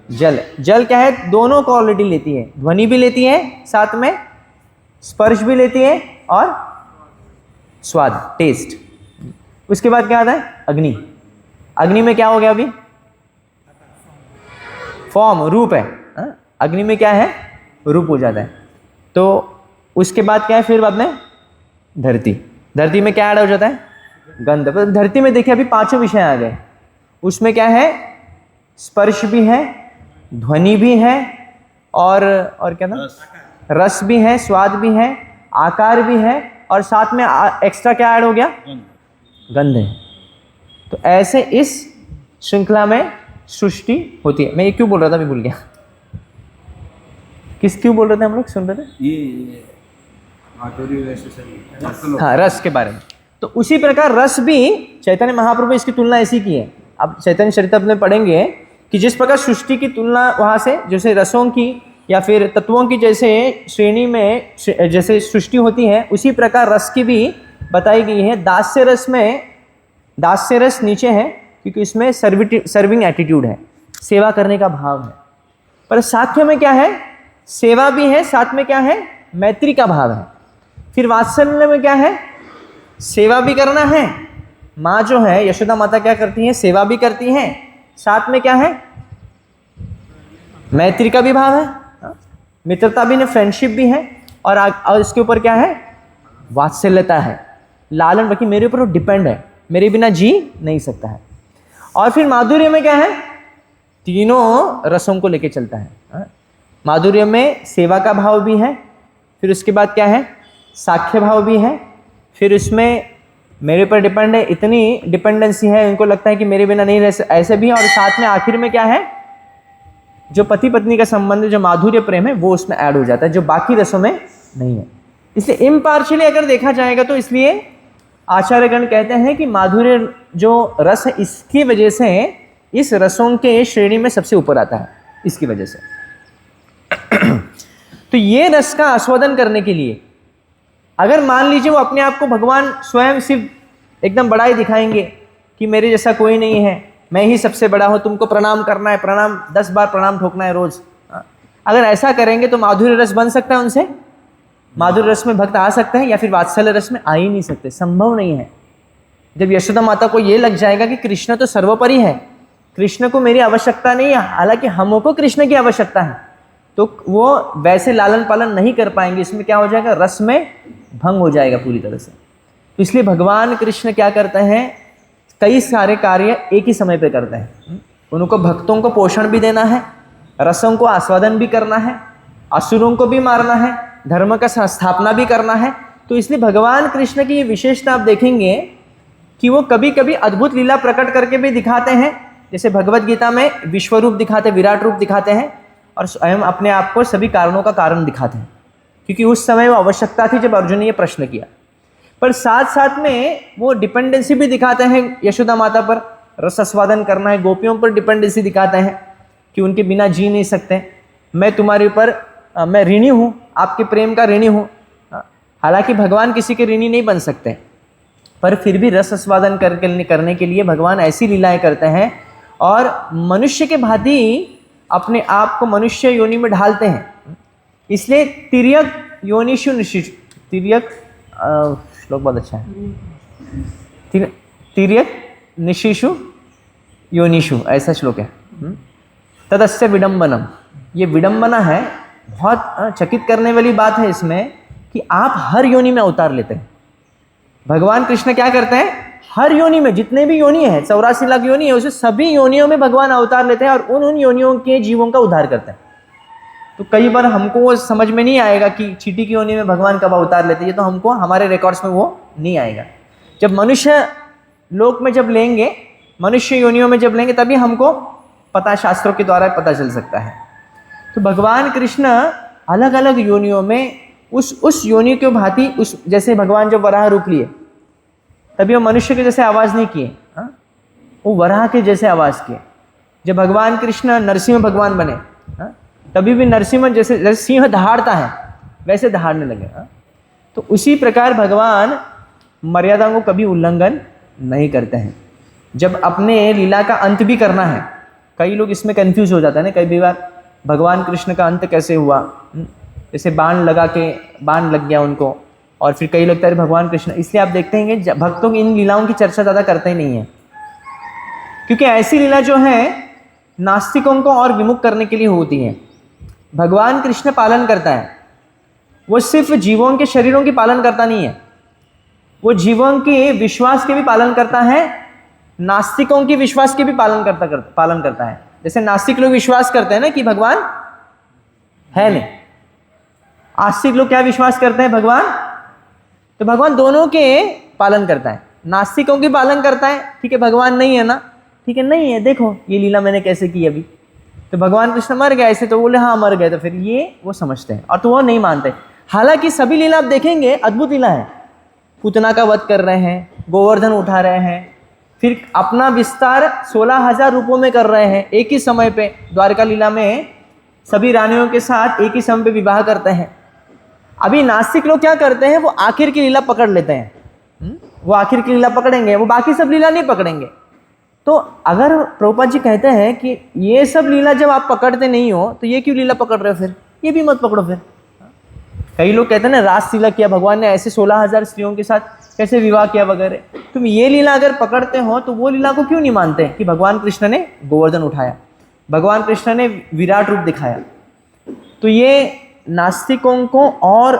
Speaker 3: जल। जल क्या है? दोनों क्वालिटी लेती है, ध्वनि भी लेती है, साथ में स्पर्श भी लेती है और स्वाद, टेस्ट। उसके बाद क्या आता है? अग्नि। अग्नि में क्या हो गया? अभी फॉर्म, रूप है। अग्नि में क्या है? रूप हो जाता है। तो उसके बाद क्या है फिर बाद में धरती। धरती में क्या ऐड हो जाता है? गंध। पर धरती में देखिए अभी 5 विषय आ गए। उसमें क्या है? स्पर्श भी है, ध्वनि भी है, और क्या ना, रस भी है, स्वाद भी है, आकार भी है, और साथ में एक्स्ट्रा क्या ऐड हो गया? गंध है। तो ऐसे इस श्रृंखला में सृष्टि होती है। मैं ये क्यों बोल रहा था, मैं भूल गया। क्यों बोल रहे थे हम लोग, सुन रहे थे?
Speaker 2: ये
Speaker 3: हाँ, रस के बारे में। तो उसी प्रकार रस भी चैतन्य महाप्रभु इसकी तुलना ऐसी की है। अब चैतन्य चरितामृत में पढ़ेंगे कि जिस प्रकार सृष्टि की तुलना वहाँ से जैसे रसों की या फिर तत्वों की जैसे श्रेणी में जैसे सृष्टि होती है, उसी प्रकार रस की भी बताई गई है। दास्य रस नीचे है क्योंकि इसमें सर्विंग एटीट्यूड है, सेवा करने का भाव है। पर साख्य में क्या है? सेवा भी है, साथ में क्या है? मैत्री का भाव है। फिर वात्सल्य में क्या है? सेवा भी करना है। माँ जो है यशोदा माता क्या करती है? सेवा भी करती हैं, साथ में क्या है? मैत्री का भी भाव है, मित्रता भी है, फ्रेंडशिप भी है, और इसके ऊपर क्या है? वात्सल्यता है, लालन, बाकी मेरे ऊपर डिपेंड है, मेरे बिना जी नहीं सकता है। और फिर माधुर्य में क्या है? तीनों रसों को लेके चलता है। माधुर्य में सेवा का भाव भी है, फिर उसके बाद क्या है? साख्य भाव भी है, फिर उसमें मेरे पर डिपेंड है, इतनी डिपेंडेंसी है, उनको लगता है कि मेरे बिना नहीं रह, ऐसे भी है। और साथ में आखिर में क्या है? जो पति पत्नी का संबंध, जो माधुर्य प्रेम है, वो उसमें ऐड हो जाता है, जो बाकी रसों में नहीं है। इसलिए इम्पार्शियली अगर देखा जाएगा तो इसलिए आचार्यगण कहते हैं कि माधुर्य जो रस है, इसकी वजह से इस रसों के श्रेणी में सबसे ऊपर आता है, इसकी वजह से। तो ये रस का आस्वादन करने के लिए अगर मान लीजिए वो अपने आप को भगवान स्वयं सिर्फ एकदम बड़ा ही दिखाएंगे कि मेरे जैसा कोई नहीं है, मैं ही सबसे बड़ा हूं, तुमको प्रणाम करना है, प्रणाम 10 बार प्रणाम ठोकना है रोज, अगर ऐसा करेंगे तो माधुर्य रस बन सकता है उनसे? माधुर्य रस में भक्त आ सकते हैं या फिर वात्सल्य रस में आ ही नहीं सकते, संभव नहीं है। जब यशोदा माता को ये लग जाएगा कि कृष्ण तो सर्वोपरि है, कृष्ण को मेरी आवश्यकता नहीं है, हालांकि हमको कृष्ण की आवश्यकता है, तो वो वैसे लालन पालन नहीं कर पाएंगे। इसमें क्या हो जाएगा? रस में भंग हो जाएगा पूरी तरह से। तो इसलिए भगवान कृष्ण क्या करते हैं? कई सारे कार्य एक ही समय पे करते हैं। उनको भक्तों को पोषण भी देना है, रसों को आस्वादन भी करना है, असुरों को भी मारना है, धर्म का संस्थापना भी करना है। तो इसलिए भगवान कृष्ण की ये विशेषता आप देखेंगे कि वो कभी कभी अद्भुत लीला प्रकट करके भी दिखाते हैं, जैसे भगवत गीता में विश्व रूप दिखाते, विराट रूप दिखाते हैं, और स्वयं अपने आप को सभी कारणों का कारण दिखाते हैं, क्योंकि उस समय वो आवश्यकता थी जब अर्जुन ने ये प्रश्न किया। पर साथ साथ में वो डिपेंडेंसी भी दिखाते हैं यशोदा माता पर, रस आस्वादन करना है, गोपियों पर डिपेंडेंसी दिखाते हैं कि उनके बिना जी नहीं सकते, मैं तुम्हारे ऊपर मैं ऋणी हूँ, आपके प्रेम का ऋणी हूँ। हालांकि भगवान किसी के ऋणी नहीं बन सकते, पर फिर भी रस आस्वादन करने के लिए भगवान ऐसी लीलाएं करते हैं और मनुष्य के भांति अपने आप को मनुष्य योनि में ढालते हैं। इसलिए तिर्यक योनिषु निशिषु, तिर्यक श्लोक बहुत अच्छा है, तिर्यक निशिषु योनिषु, ऐसा श्लोक है। तदस्य विडम्बनम, ये विडम्बना है, बहुत चकित करने वाली बात है इसमें कि आप हर योनि में अवतार लेते हैं। भगवान कृष्ण क्या करते हैं? हर योनि में, जितने भी योनि है, 84 लाख योनि है, उसे सभी योनियों में भगवान अवतार लेते हैं और उन योनियों के जीवों का उद्धार करते हैं। तो कई बार हमको वो समझ में नहीं आएगा कि चींटी की योनि में भगवान कब अवतार लेते हैं, तो हमको हमारे रिकॉर्ड्स में वो नहीं आएगा। जब मनुष्य लोक में जब लेंगे, मनुष्य योनियों में जब लेंगे, तभी हमको पता, शास्त्रों के द्वारा पता चल सकता है। तो भगवान कृष्ण अलग अलग योनियों में उस योनि के भांति, उस जैसे भगवान जब वराह रूप लिए तभी वो मनुष्य के जैसे आवाज़ नहीं किए, वो वराह के जैसे आवाज़ किए। जब भगवान कृष्ण नरसिंह भगवान बने, तभी भी नरसिंह जैसे सिंह दहाड़ता है वैसे दहाड़ने लगे। तो उसी प्रकार भगवान मर्यादाओं को कभी उल्लंघन नहीं करते हैं। जब अपने लीला का अंत भी करना है, कई लोग इसमें कंफ्यूज हो जाते हैं ना, कई बार भगवान कृष्ण का अंत कैसे हुआ, जैसे बाण लगा के बाण लग गया उनको, और फिर कई लगता है भगवान कृष्ण, इसलिए आप देखते हैं भक्तों की इन लीलाओं की चर्चा ज़्यादा करते ही नहीं है, क्योंकि ऐसी लीला जो है नास्तिकों को और विमुख करने के लिए होती है। भगवान कृष्ण पालन करता है, वो सिर्फ जीवों के शरीरों की पालन करता नहीं है, वो जीवों के विश्वास के भी पालन करता है, नास्तिकों के विश्वास के भी पालन करता है। जैसे नास्तिक लोग विश्वास करते हैं ना कि भगवान है नहीं, आस्तिक लोग क्या विश्वास करते हैं, भगवान, तो भगवान दोनों के पालन करता है। नास्तिकों के पालन करता है, ठीक है भगवान नहीं है ना, ठीक है नहीं है, देखो ये लीला मैंने कैसे की अभी, तो भगवान कृष्ण मर गए ऐसे, तो बोले हाँ मर गए, तो फिर ये वो समझते हैं और तो वो नहीं मानते। हालांकि सभी लीला आप देखेंगे अद्भुत लीला है, पूतना का वध कर रहे हैं, गोवर्धन उठा रहे हैं, फिर अपना विस्तार 16,000 रूपों में कर रहे हैं एक ही समय पे। द्वारका लीला में सभी रानियों के साथ एक ही समय पे विवाह करते हैं। अभी नास्तिक लोग क्या करते हैं, वो आखिर की लीला पकड़ लेते हैं, वो आखिर की लीला पकड़ेंगे, वो बाकी सब लीला नहीं पकड़ेंगे। तो अगर प्रभुपाद जी कहते हैं कि ये सब लीला जब आप पकड़ते नहीं हो तो ये क्यों लीला पकड़ रहे हो, फिर ये भी मत पकड़ो। फिर कई लोग कहते हैं ना रास लीला किया भगवान ने, ऐसे 16,000 स्त्रियों के साथ कैसे विवाह किया वगैरह, तुम ये लीला अगर पकड़ते हो तो वो लीला को क्यों नहीं मानते कि भगवान कृष्ण ने गोवर्धन उठाया, भगवान कृष्ण ने विराट रूप दिखाया। तो ये नास्तिकों को और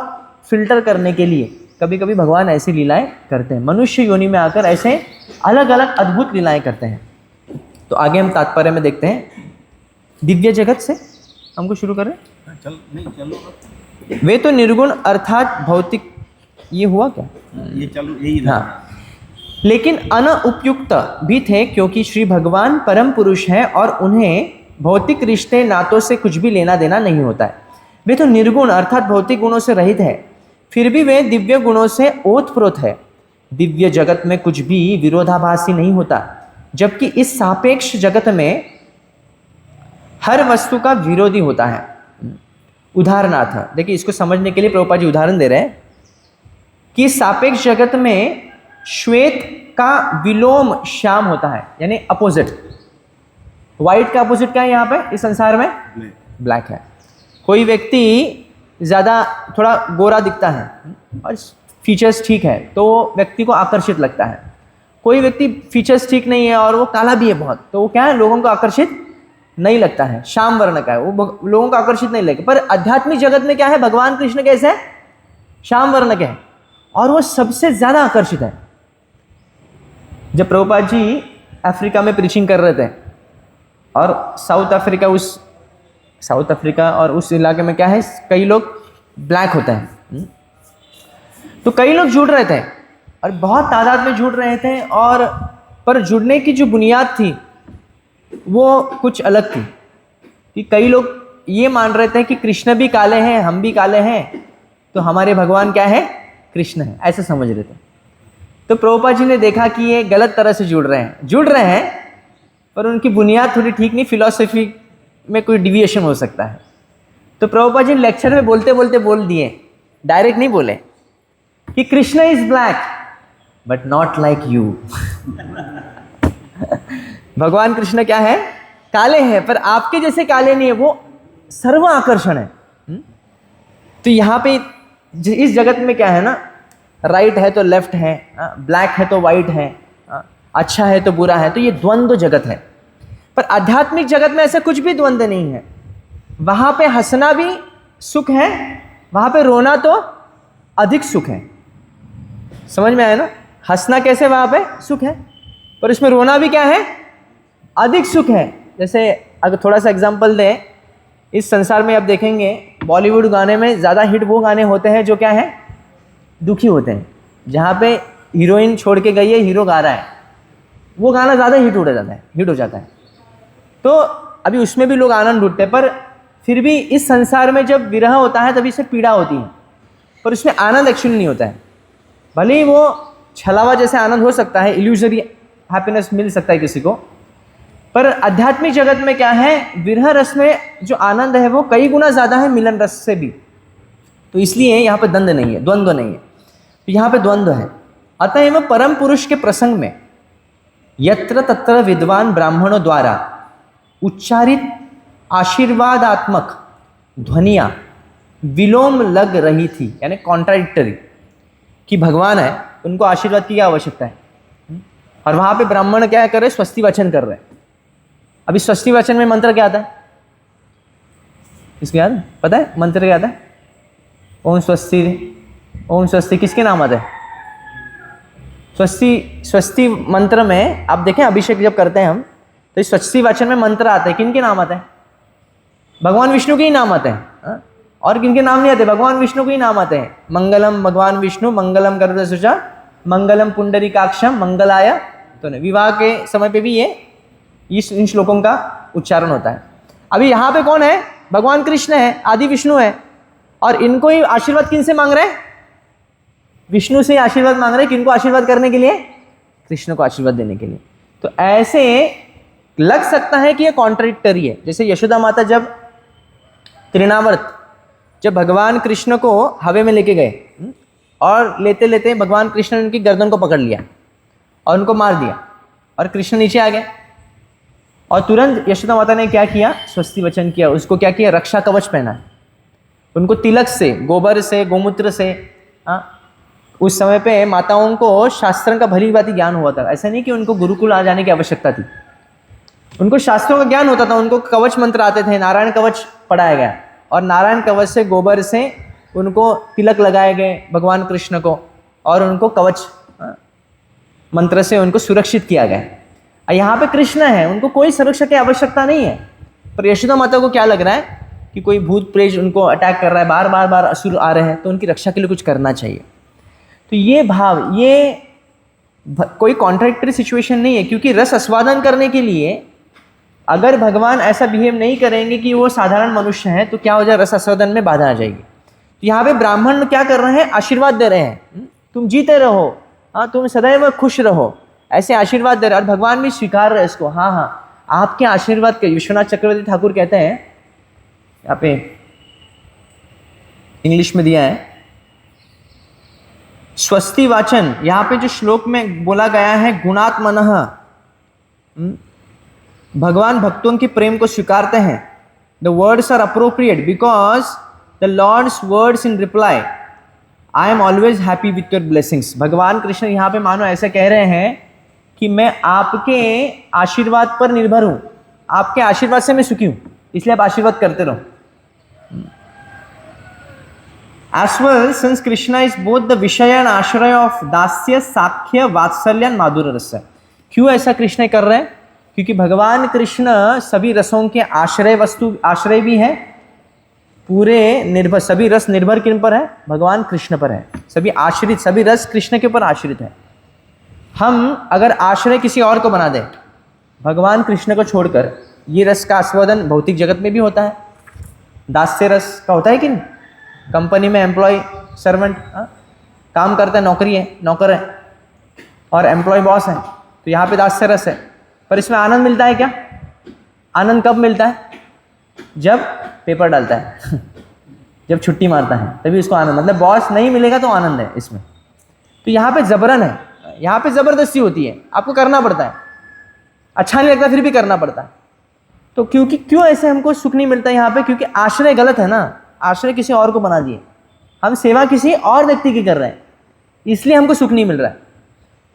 Speaker 3: फिल्टर करने के लिए कभी कभी भगवान ऐसी लीलाएं करते हैं, मनुष्य योनि में आकर ऐसे अलग अलग अद्भुत लीलाएं करते हैं। तो आगे हम तात्पर्य में देखते हैं। दिव्य जगत से हमको शुरू करें। वे तो निर्गुण अर्थात भौतिक, ये हुआ क्या,
Speaker 2: ये चलो यही
Speaker 3: हाँ, लेकिन अनुपयुक्त भी थे क्योंकि श्री भगवान परम पुरुष हैं और उन्हें भौतिक रिश्ते नातों से कुछ भी लेना देना नहीं होता है। वे तो निर्गुण अर्थात भौतिक गुणों से रहित है, फिर भी वे दिव्य गुणों से ओतप्रोत है। दिव्य जगत में कुछ भी विरोधाभासी नहीं होता, जबकि इस सापेक्ष जगत में हर वस्तु का विरोधी होता है। उदाहरणार्थ देखिए, इसको समझने के लिए प्रभुपाद जी उदाहरण दे रहे हैं कि सापेक्ष जगत में श्वेत का विलोम श्याम होता है, यानी अपोजिट। व्हाइट का अपोजिट क्या है यहाँ पे इस संसार में, ब्लैक है। कोई व्यक्ति ज़्यादा थोड़ा गोरा दिखता है और फीचर्स ठीक है तो व्यक्ति को आकर्षित लगता है। कोई व्यक्ति फीचर्स ठीक नहीं है और वो काला भी है बहुत, तो वो क्या है, लोगों को आकर्षित नहीं लगता है, श्याम वर्ण का है, वो लोगों को आकर्षित नहीं लगता। पर आध्यात्मिक जगत में क्या है, भगवान कृष्ण कैसे है, श्याम वर्ण के हैं और वो सबसे ज़्यादा आकर्षित है। जब प्रभुपाद जी अफ्रीका में प्रीचिंग कर रहे थे और साउथ अफ्रीका और उस इलाके में क्या है, कई लोग ब्लैक होते हैं, तो कई लोग जुड़ रहे थे और बहुत तादाद में जुड़ रहे थे, और पर जुड़ने की जो बुनियाद थी वो कुछ अलग थी कि कई लोग ये मान रहे थे कि कृष्ण भी काले हैं, हम भी काले हैं, तो हमारे भगवान क्या है, कृष्ण है, ऐसे समझ रहे थे। तो प्रभुपाद जी ने देखा कि ये गलत तरह से जुड़ रहे हैं पर उनकी बुनियाद थोड़ी ठीक नहीं, फिलॉसफी में कोई डिविएशन हो सकता है। तो प्रभुपाद जी लेक्चर में बोलते बोलते बोल दिए, डायरेक्ट नहीं बोले कि Krishna is black but not like you. भगवान कृष्ण क्या है, काले हैं पर आपके जैसे काले नहीं है, वो सर्व आकर्षण है। तो यहाँ पे इस जगत में क्या है ना, राइट है तो लेफ्ट है, ब्लैक है तो वाइट है, अच्छा है तो बुरा है, तो ये द्वंद्व जगत है। पर आध्यात्मिक जगत में ऐसा कुछ भी द्वंद्व नहीं है। वहाँ पे हंसना भी सुख है, वहाँ पे रोना तो अधिक सुख है। समझ में आया ना, हंसना कैसे वहाँ पे सुख है, पर इसमें रोना भी क्या है, अधिक सुख है। जैसे अगर थोड़ा सा एग्जांपल दें, इस संसार में आप देखेंगे बॉलीवुड गाने में ज़्यादा हिट वो गाने होते हैं जो क्या है, दुखी होते हैं। जहाँ पे हीरोइन छोड़ के गई है, हीरो गा रहा है, वो गाना ज़्यादा हिट हो जाता है। तो अभी उसमें भी लोग आनंद ढूंढते हैं, पर फिर भी इस संसार में जब विरह होता है तभी से पीड़ा होती है, पर उसमें आनंद एक्चुअली नहीं होता है। भले ही वो छलावा जैसे आनंद हो सकता है, इल्यूजरी हैप्पीनेस मिल सकता है किसी को, पर आध्यात्मिक जगत में क्या है, विरह रस में जो आनंद है वो कई गुना ज़्यादा है मिलन रस से भी। तो इसलिए यहाँ पे द्वंद्व नहीं है, तो यहाँ पे द्वंद्व है। अतएव परम पुरुष के प्रसंग में यत्र तत्र विद्वान ब्राह्मणों द्वारा उच्चारित आशीर्वादात्मक ध्वनियाँ विलोम लग रही थी, यानी कॉन्ट्राडिक्टरी, कि भगवान है उनको आशीर्वाद की क्या आवश्यकता है, और वहाँ पे ब्राह्मण क्या कर रहे, स्वस्ति वचन कर रहे हैं। अभी स्वस्ति वचन में मंत्र क्या आता है, इसको याद है, पता है मंत्र क्या आता है, ओम स्वस्ति, ओम स्वस्ति किसके नाम आते हैं? स्वस्ति, स्वस्ति मंत्र में आप देखें, अभिषेक जब करते हैं हम तो इस स्वस्ति वचन में मंत्र आते हैं, किन के नाम आते हैं? भगवान विष्णु के ही नाम आते हैं। और किनके नाम नहीं आते? भगवान विष्णु के ही नाम आते हैं। मंगलम भगवान विष्णु, मंगलम गरुड़ध्वजा, मंगलम पुंडरीकाक्षम, मंगलाय। तो विवाह के समय पे भी ये इन श्लोकों का उच्चारण होता है। अभी यहाँ पे कौन है? भगवान कृष्ण है, आदि विष्णु है, और इनको ही आशीर्वाद किन से मांग रहे हैं? विष्णु से आशीर्वाद मांग रहे हैं। किनको आशीर्वाद करने के लिए? कृष्ण को आशीर्वाद देने के लिए। तो ऐसे लग सकता है कि ये कॉन्ट्रडिक्टरी है। जैसे यशोदा माता जब तृणावर्त, जब भगवान कृष्ण को हवे में लेके गए और लेते लेते भगवान कृष्ण ने उनकी गर्दन को पकड़ लिया और उनको मार दिया और कृष्ण नीचे आ गए, और तुरंत यशोदा माता ने क्या किया? स्वस्ति वचन किया, उसको क्या किया? रक्षा कवच पहना, उनको तिलक से, गोबर से, गोमूत्र से। उस समय पे माताओं को शास्त्रों का भली भांति ज्ञान हुआ था। ऐसा नहीं कि उनको गुरुकुल आ जाने की आवश्यकता थी, उनको शास्त्रों का ज्ञान होता था। उनको कवच मंत्र आते थे, नारायण कवच पढ़ाया गया, और नारायण कवच से, गोबर से उनको तिलक लगाए गए भगवान कृष्ण को, और उनको कवच मंत्र से उनको सुरक्षित किया गया। यहाँ पे कृष्ण है, उनको कोई सुरक्षा की आवश्यकता नहीं है। पर यशोदा माता को क्या लग रहा है कि कोई भूत प्रेत उनको अटैक कर रहा है, बार बार असुर आ रहे हैं, तो उनकी रक्षा के लिए कुछ करना चाहिए। तो ये भाव, ये कोई कॉन्ट्रडिक्टरी सिचुएशन नहीं है, क्योंकि रस आस्वादन करने के लिए अगर भगवान ऐसा बिहेव नहीं करेंगे कि वो साधारण मनुष्य हैं, तो क्या हो जाए? रस आस्वादन में बाधा आ जाएगी। तो यहाँ पे ब्राह्मण क्या कर रहे हैं? आशीर्वाद दे रहे हैं, तुम जीते रहो, हाँ, तुम सदैव खुश रहो, ऐसे आशीर्वाद दे रहे हैं। और भगवान भी स्वीकार रहे इसको। हाँ हाँ, आपके आशीर्वाद के, विश्वनाथ चक्रवर्ती ठाकुर कहते हैं, यहाँ पे इंग्लिश में दिया है, स्वस्ति वाचन, यहाँ पे जो श्लोक में बोला गया है, गुणात्मनः, भगवान भक्तों के प्रेम को स्वीकारते हैं। The words are appropriate because the lord's words in reply, I am always happy with your blessings. भगवान कृष्ण यहाँ पे मानो ऐसे कह रहे हैं कि मैं आपके आशीर्वाद पर निर्भर हूँ, आपके आशीर्वाद से मैं सुखी हूँ, इसलिए आप आशीर्वाद करते रहो। As well, since Krishna is both the Vishaya and Ashraya of Dasya, Sakhya, Vatsalya and Madhura Rasa. क्यों ऐसा कृष्ण कर रहे हैं? क्योंकि भगवान कृष्ण सभी रसों के आश्रय वस्तु, आश्रय भी है, पूरे निर्भर, सभी रस निर्भर किन पर है? भगवान कृष्ण पर है। सभी आश्रित, सभी रस कृष्ण के ऊपर आश्रित है। हम अगर आश्रय किसी और को बना दें, भगवान कृष्ण को छोड़कर, ये रस का आस्वादन भौतिक जगत में भी होता है, दास्य रस का होता है कि नहीं? कंपनी में एम्प्लॉय सर्वेंट काम करता है, नौकरी है, नौकर है, और एम्प्लॉय बॉस है, तो यहाँ पे दास्य रस है। पर इसमें आनंद मिलता है क्या? आनंद कब मिलता है? जब पेपर डालता है जब छुट्टी मारता है, तभी उसको आनंद, मतलब बॉस नहीं मिलेगा तो आनंद है इसमें। तो यहाँ पे जबरन है, यहाँ पे ज़बरदस्ती होती है, आपको करना पड़ता है, अच्छा नहीं लगता फिर भी करना पड़ता है। तो क्योंकि क्यों ऐसे हमको सुख नहीं मिलता यहाँ पे? क्योंकि आश्रय गलत है ना, आश्रय किसी और को बना दिए, हम सेवा किसी और व्यक्ति की कर रहे हैं, इसलिए हमको सुख नहीं मिल रहा है।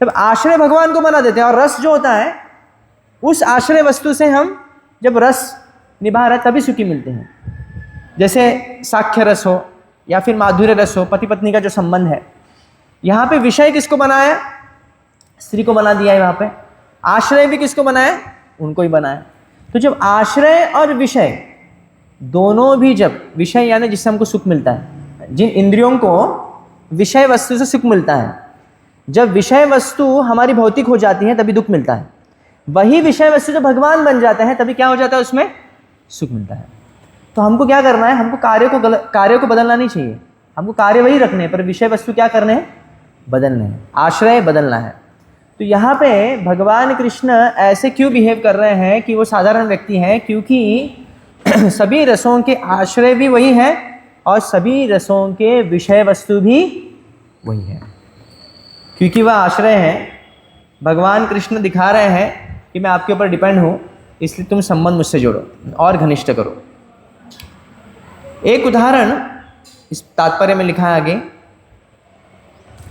Speaker 3: तब आश्रय भगवान को बना देते हैं, और रस जो होता है उस आश्रय वस्तु से हम जब रस निभा रहे तभी सुखी मिलते हैं। जैसे साख्य रस हो या फिर माधुर्य रस हो, पति पत्नी का जो संबंध है, यहाँ पे विषय किसको बनाया? स्त्री को बना दिया है। यहाँ पे आश्रय भी किसको बनाया? उनको ही बनाया। तो जब आश्रय और विषय दोनों भी, जब विषय यानी जिससे हमको सुख मिलता है, जिन इंद्रियों को विषय वस्तु से सुख मिलता है, जब विषय वस्तु हमारी भौतिक हो जाती है तभी दुख मिलता है। वही विषय वस्तु जब भगवान बन जाता है तभी क्या हो जाता है? उसमें सुख मिलता है। तो हमको क्या करना है? हमको कार्य को बदलना नहीं चाहिए, हमको कार्य वही रखने हैं, पर विषय वस्तु क्या करने हैं? बदलने हैं, आश्रय बदलना है। तो यहाँ पे भगवान कृष्ण ऐसे क्यों बिहेव कर रहे हैं कि वो साधारण व्यक्ति हैं? क्योंकि सभी रसों के आश्रय भी वही है और सभी रसों के विषय वस्तु भी वही है। क्योंकि वह आश्रय है, भगवान कृष्ण दिखा रहे हैं कि मैं आपके ऊपर डिपेंड हूँ, इसलिए तुम संबंध मुझसे जोड़ो और घनिष्ठ करो। एक उदाहरण इस तात्पर्य में लिखा है आगे,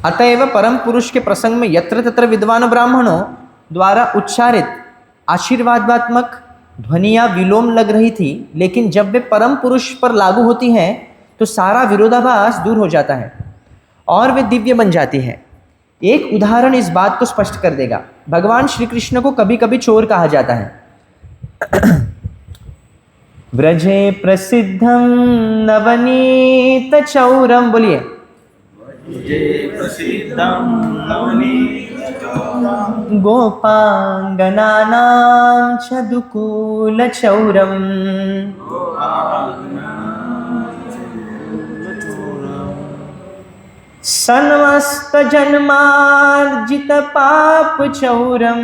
Speaker 3: अतएव परम पुरुष के प्रसंग में यत्र तत्र विद्वान ब्राह्मणों द्वारा उच्चारित आशीर्वादात्मक ध्वनियाँ विलोम लग रही थी, लेकिन जब वे परम पुरुष पर लागू होती हैं तो सारा विरोधाभास दूर हो जाता है और वे दिव्य बन जाती है। एक उदाहरण इस बात को स्पष्ट कर देगा। भगवान श्री कृष्ण को कभी कभी चोर कहा जाता है। व्रजे प्रसिद्धम नवनीत चौरम, बोलिए।
Speaker 2: प्रसिद्धं नवनीत चौरं
Speaker 3: गोपांगनानां च दुकूल चौरम समस्त जन्मार्जित पाप चौरम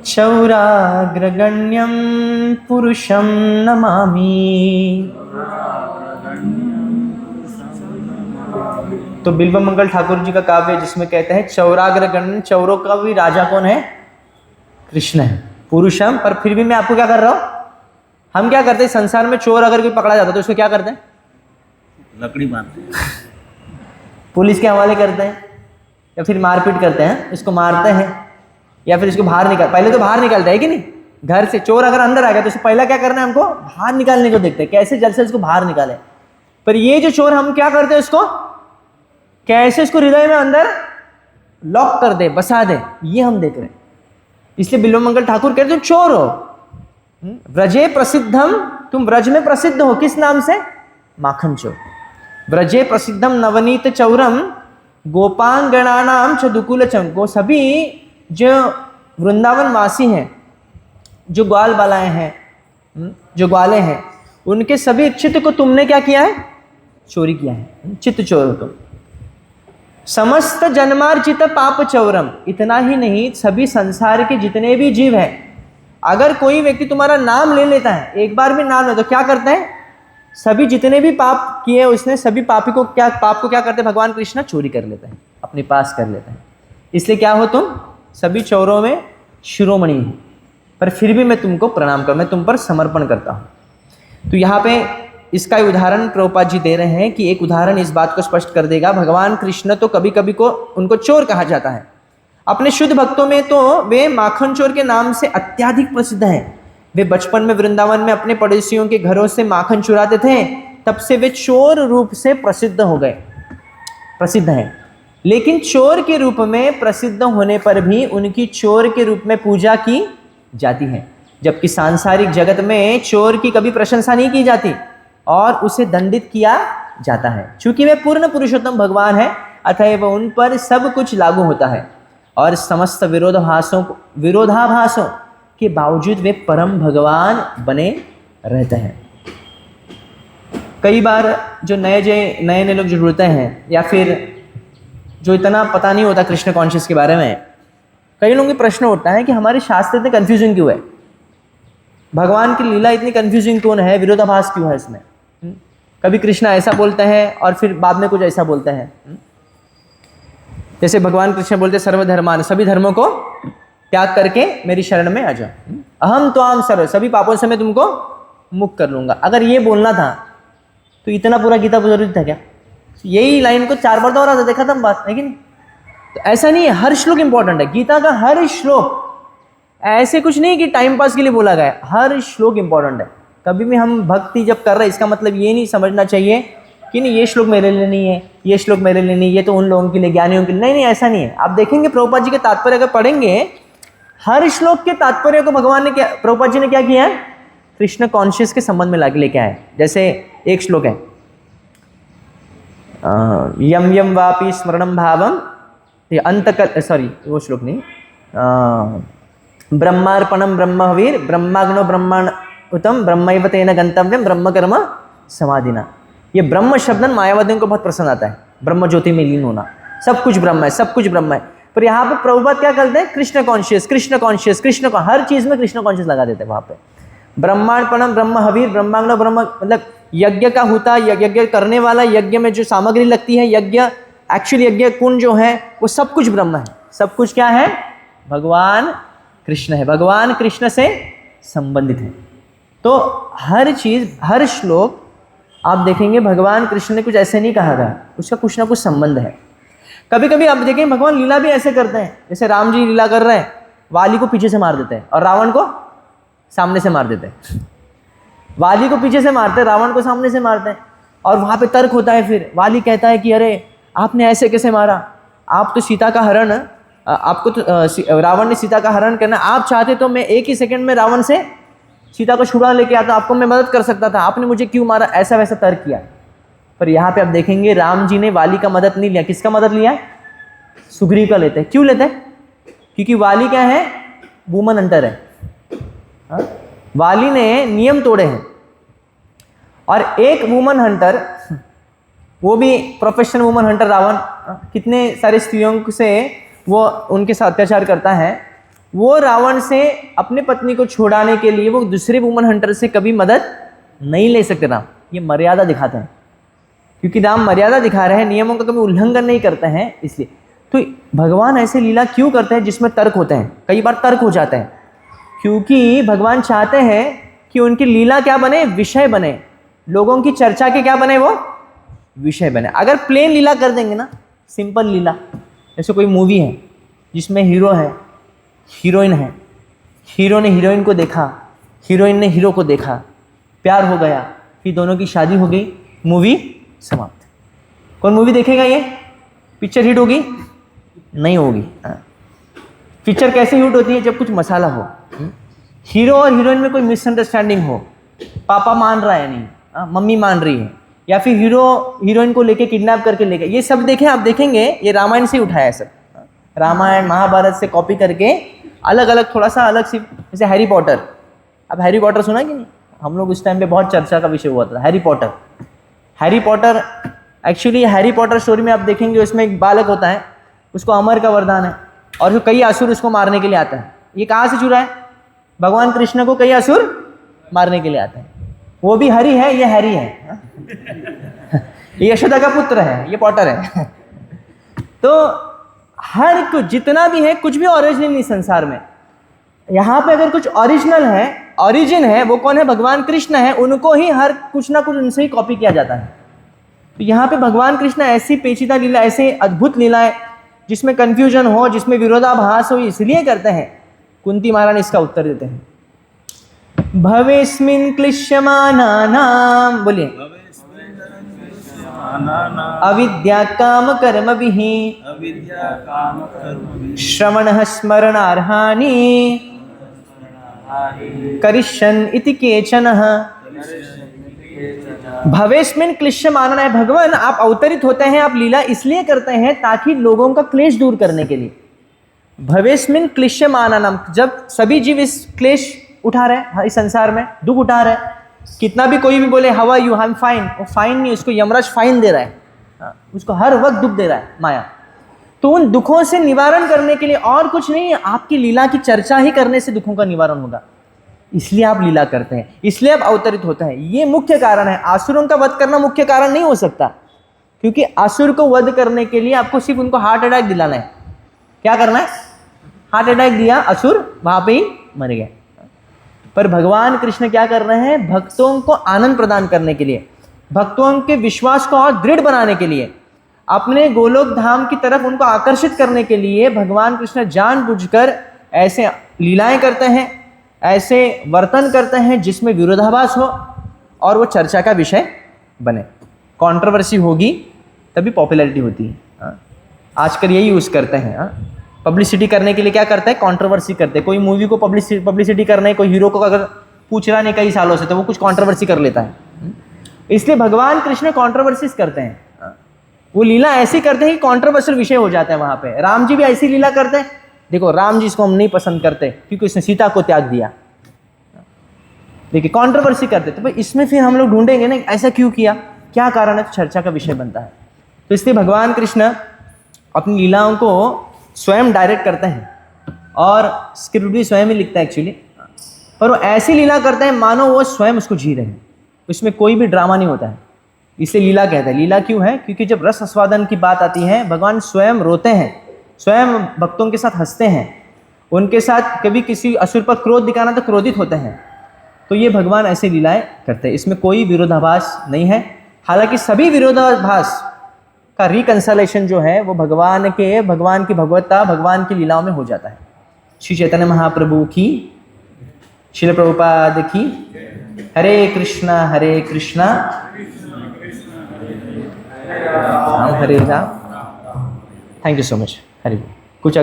Speaker 3: चौराग्रगण्यं पुरुषं नमामि। तो बिल्व मंगल ठाकुर जी का काव्य जिसमें कहते हैं चौराग्रगण्य, चौरों का भी राजा कौन है? कृष्ण है, पुरुषम। पर फिर भी मैं आपको क्या कर रहा हूं, हम क्या करते हैं संसार में, चोर अगर कोई पकड़ा जाता है तो उसको क्या करते हैं?
Speaker 2: लकड़ी बांधते हैं,
Speaker 3: पुलिस के हवाले करते हैं, या फिर मारपीट करते हैं, इसको मारते हैं, या फिर इसको बाहर निकाल, पहले तो बाहर निकालते हैं कि नहीं? घर से चोर अगर अंदर आ गया तो उसको पहला क्या करना है? हमको बाहर निकालने को देखते हैं, कैसे जल्द से इसको बाहर निकाले। पर ये जो चोर, हम क्या करते हैं उसको, कैसे इसको हृदय में अंदर लॉक कर दे, बसा दे, ये हम देख रहे हैं। इसलिए बिल्व मंगल ठाकुर कहते तुम चोर हो। व्रजे प्रसिद्धम, तुम व्रज में प्रसिद्ध हो, किस नाम से? माखन चोर। व्रजे प्रसिद्धम नवनीत चौरम गोपांगणानाम च दुकुल चम, वो सभी जो वृंदावन वासी हैं, जो ग्वाल बालाएं हैं, जो ग्वाले हैं, उनके सभी चित्त को तुमने क्या किया है? चोरी किया है, चित्त चोर हो तुम। समस्त जन्मार्जित पाप चौरम, इतना ही नहीं, सभी संसार के जितने भी जीव हैं, अगर कोई व्यक्ति तुम्हारा नाम ले लेता है, एक बार भी नाम ले, तो क्या करते हैं? सभी जितने भी पाप किए उसने, सभी पापी को क्या, पाप को क्या करते हैं? भगवान कृष्ण चोरी कर लेते हैं, अपने पास कर लेते हैं। इसलिए क्या हो तुम? सभी चोरों में शिरोमणि हो। पर फिर भी मैं तुमको प्रणाम कर, मैं तुम पर समर्पण करता हूँ। तो यहाँ पे इसका उदाहरण प्रभुपाद जी दे रहे हैं कि एक उदाहरण इस बात को स्पष्ट कर देगा। भगवान कृष्ण तो कभी कभी को उनको चोर कहा जाता है, अपने शुद्ध भक्तों में तो वे माखन चोर के नाम से अत्यधिक प्रसिद्ध हैं। वे बचपन में वृंदावन में अपने पड़ोसियों के घरों से माखन चुराते थे, तब से वे चोर रूप से प्रसिद्ध हो गए, प्रसिद्ध हैं। लेकिन चोर के रूप में प्रसिद्ध होने पर भी उनकी चोर के रूप में पूजा की जाती है, जबकि सांसारिक जगत में चोर की कभी प्रशंसा नहीं की जाती और उसे दंडित किया जाता है। चूंकि वे पूर्ण पुरुषोत्तम भगवान है, अतएव उन पर सब कुछ लागू होता है और समस्त विरोधाभासों के बावजूद वे परम भगवान बने रहते हैं। कई बार जो नए लोग जो जुड़ते हैं, या फिर जो इतना पता नहीं होता कृष्ण कॉन्शियस के बारे में, कई लोगों को प्रश्न उठता है कि हमारे शास्त्र इतने कन्फ्यूजिंग क्यों है, भगवान की लीला इतनी कन्फ्यूजिंग क्यों है, विरोधाभास क्यों है इसमें? कभी कृष्ण ऐसा बोलते हैं और फिर बाद में कुछ ऐसा बोलते हैं। जैसे भगवान कृष्ण बोलते सर्वधर्मान, सभी धर्मों को त्याग करके मेरी शरण में आ जाओ, अहम त्वाम सर्व, सभी पापों से मैं तुमको मुक्त कर लूंगा। अगर ये बोलना था तो इतना पूरा गीता जरूरी था क्या? यही लाइन को 4 बार दोहरा था, देखा था बात है कि नहीं? तो ऐसा नहीं है, हर श्लोक इंपॉर्टेंट है। गीता का हर श्लोक ऐसे कुछ नहीं कि टाइम पास के लिए बोला गया, हर श्लोक इंपॉर्टेंट है। कभी भी हम भक्ति जब कर रहे हैं, इसका मतलब ये नहीं समझना चाहिए कि नहीं ये श्लोक मेरे लिए नहीं है, ये श्लोक मेरे लिए नहीं, ये तो उन लोगों के लिए, ज्ञानियों के लिए। नहीं, ऐसा नहीं है। आप देखेंगे प्रभुपाद जी के तात्पर्य अगर पढ़ेंगे, हर श्लोक के तात्पर्य को भगवान ने क्या, प्रभुपाद जी ने क्या किया है? कृष्ण कॉन्शियस के संबंध में लाके लेके आए। जैसे एक श्लोक है, यम यम वापि स्मरणम भावम, ये अंतकल, सॉरी वो श्लोक नहीं, ब्रह्मार्पणम ब्रह्मवीर ब्रह्माग्नो ब्रह्माण उत्तम ब्रह्मैव तेन गंतव्यम ब्रह्म कर्म समाधिना। ये ब्रह्म शब्द मायावादियों को बहुत पसंद आता है, ब्रह्म ज्योति में लीन होना, सब कुछ ब्रह्म है, सब कुछ ब्रह्म है। पर यहाँ पे प्रभुपाद क्या करते हैं? कृष्ण कॉन्शियस, कृष्ण कॉन्शियस, कृष्ण को हर चीज में कृष्ण कॉन्शियस लगा देते हैं वहां पे। ब्रह्मार्पणम ब्रह्म हवीर ब्रह्माग्नो ब्रह्म, मतलब यज्ञ का होता, यज्ञ करने वाला, यज्ञ में जो सामग्री लगती है, यज्ञ एक्चुअली यज्ञ कुंड जो है वो सब कुछ ब्रह्म है। सब कुछ क्या है? भगवान कृष्ण है, भगवान कृष्ण से संबंधित है। तो हर चीज, हर श्लोक आप देखेंगे भगवान कृष्ण ने कुछ ऐसे नहीं कहा था, उसका कुछ ना कुछ संबंध है। कभी कभी आप देखेंगे भगवान लीला भी ऐसे करते हैं, जैसे राम जी लीला कर रहे हैं, वाली को पीछे से मार देते हैं और रावण को सामने से मार देते हैं, वाली को पीछे से मारते हैं, रावण को सामने से मारते हैं। और वहाँ पे तर्क होता है, फिर वाली कहता है कि अरे आपने ऐसे कैसे मारा, आप तो सीता का हरण, आपको तो रावण ने सीता का हरण करना, आप चाहते तो मैं एक ही सेकंड में रावण से सीता को छुड़ा लेके आता, आपको मैं मदद कर सकता था, आपने मुझे क्यों मारा, ऐसा वैसा तर्क किया। पर यहाँ पे आप देखेंगे राम जी ने वाली का मदद नहीं लिया। किसका मदद लिया है? सुग्रीव का लेते हैं। क्यों लेते हैं? क्योंकि वाली क्या है? वुमन हंटर है। हाँ? वाली ने नियम तोड़े हैं, और एक वुमन हंटर, वो भी प्रोफेशनल वुमन हंटर रावण, कितने सारे स्त्रियों से वो उनके साथ अत्याचार करता है, वो रावण से अपने पत्नी को छुड़ाने के लिए वो दूसरे वुमन हंटर से कभी मदद नहीं ले सकते। राम ये मर्यादा दिखाते हैं, क्योंकि राम मर्यादा दिखा रहे हैं, नियमों का कभी उल्लंघन नहीं करते हैं। इसलिए तो भगवान ऐसे लीला क्यों करते हैं जिसमें तर्क होते हैं? कई बार तर्क हो जाते हैं, क्योंकि भगवान चाहते हैं कि उनकी लीला क्या बने? विषय बने, लोगों की चर्चा के क्या बने? वो विषय बने। अगर प्लेन लीला कर देंगे ना, सिंपल लीला, जैसे कोई मूवी है जिसमें हीरो है, हीरोइन है, हीरो ने हीरोइन को देखा, हीरोइन ने हीरो को देखा, प्यार हो गया, फिर दोनों की शादी हो गई, मूवी समाप्त। कौन मूवी देखेगा? ये पिक्चर हिट होगी? नहीं होगी। पिक्चर कैसे हिट होती है? जब कुछ मसाला हो, हीरो और हीरोइन में कोई मिसअंडरस्टैंडिंग हो, पापा मान रहा है नहीं, मम्मी मान रही है, या फिर हीरो हीरोइन को लेके किडनैप करके लेके, ये सब देखें आप, देखेंगे ये रामायण से उठाया है सब, रामायण महाभारत से कॉपी करके अलग अलग, थोड़ा सा अलग सी। जैसे हैरी पॉटर, अब हैरी पॉटर सुना कि नहीं? हम लोग उस टाइम पे बहुत चर्चा का विषय हुआ था Harry Potter. Harry Potter actually, Harry Potter story में आप देखेंगे उसमें एक बालक होता है, उसको अमर का वरदान है, और जो कई असुर उसको मारने के लिए आता है। ये कहाँ से जुड़ा है? भगवान कृष्ण को कई असुर मारने के लिए आते हैं। वो भी हरि है, ये हैरी है, ये यशोदा का पुत्र है, ये पॉटर है। तो हर कुछ जितना भी है, कुछ भी ओरिजिनल नहीं संसार में। यहाँ पे अगर कुछ ओरिजिनल है, ओरिजिन है, वो कौन है? भगवान कृष्ण है। उनको ही हर कुछ ना कुछ उनसे ही कॉपी किया जाता है। तो यहाँ पे भगवान कृष्ण ऐसी पेचीदा लीला, ऐसे अद्भुत लीलाएं जिसमें कंफ्यूजन हो, जिसमें विरोधाभास हो, इसलिए करते हैं। कुंती महारानी इसका उत्तर देते हैं, भवेस्मिन् क्लिश्यमानानां, बोलिए, अविद्या काम कर्म श्रवणः स्मरणार्हानि करिष्यन् इति केचनः। भवेस्मिन् क्लिश्यमानानां है, भगवान आप अवतरित होते हैं, आप लीला इसलिए करते हैं ताकि लोगों का क्लेश दूर करने के लिए। भवेस्मिन् क्लिश्यमानानां, जब सभी जीव इस क्लेश उठा रहे हैं, इस संसार में दुख उठा रहे हैं, कितना भी कोई भी बोले how are you, I am fine, वो फाइन नहीं, उसको यमराज फाइन दे रहा है, उसको हर वक्त दुख दे रहा है माया। तो उन दुखों से निवारण करने के लिए और कुछ नहीं है, आपकी लीला की चर्चा ही करने से दुखों का निवारण होगा। इसलिए आप लीला करते हैं, इसलिए आप अवतरित होते हैं, ये मुख्य कारण है। आसुरों का वध करना मुख्य कारण नहीं हो सकता, क्योंकि आसुर को वध करने के लिए आपको सिर्फ उनको हार्ट अटैक दिलाना है। क्या करना है? हार्ट अटैक दिया, असुर वहां पे ही मर गया। पर भगवान कृष्ण क्या कर रहे हैं? भक्तों को आनंद प्रदान करने के लिए, भक्तों के विश्वास को और दृढ़ बनाने के लिए, अपने गोलोक धाम की तरफ उनको आकर्षित करने के लिए भगवान कृष्ण जानबूझकर ऐसे लीलाएं करते हैं, ऐसे वर्तन करते हैं जिसमें विरोधाभास हो और वो चर्चा का विषय बने। कंट्रोवर्सी होगी तभी पॉपुलैरिटी होती है। आजकल यही यूज़ करते हैं। पब्लिसिटी करने के लिए क्या करते हैं? कंट्रोवर्सी करते हैं। कोई मूवी को पब्लिसिटी करना है, कोई हीरो को अगर पूछ रहा नहीं कई सालों से, तो वो कुछ कंट्रोवर्सी कर लेता है। इसलिए भगवान कृष्ण कंट्रोवर्सीज करते हैं, वो लीला ऐसी करते हैं कि कंट्रोवर्शियल विषय हो जाता है वहाँ पे। राम जी भी ऐसी लीला करते हैं। देखो राम जी इसको हम नहीं पसंद करते क्योंकि उसने सीता को त्याग दिया, देखिए कंट्रोवर्सी करते। तो भाई इसमें फिर हम लोग ढूंढेंगे ना ऐसा क्यों किया, क्या कारण है, तो चर्चा का विषय बनता है। तो इसलिए भगवान कृष्ण अपनी लीलाओं को स्वयं डायरेक्ट करते हैं और स्क्रिप्ट भी स्वयं ही लिखता है एक्चुअली, पर वो ऐसी लीला करते हैं मानो वो स्वयं उसको जी रहे हैं, उसमें कोई भी ड्रामा नहीं होता है। इसलिए लीला कहते हैं। लीला क्यों है? क्योंकि जब रस आस्वादन की बात आती है भगवान स्वयं रोते हैं, स्वयं भक्तों के साथ हंसते हैं, उनके साथ कभी किसी असुर पर क्रोध दिखाना तो क्रोधित होते हैं। तो ये भगवान ऐसे लीलाएं करते हैं, इसमें कोई विरोधाभास नहीं है। हालांकि सभी विरोधाभास का रिकंसलेशन जो है वो भगवान की भगवत्ता, भगवान की लीलाओं में हो जाता है। श्री चैतन्य महाप्रभु की श्रील प्रभुपाद की। Hare Krishna Ram Hare Ram. Thank you so much. Hare कुछ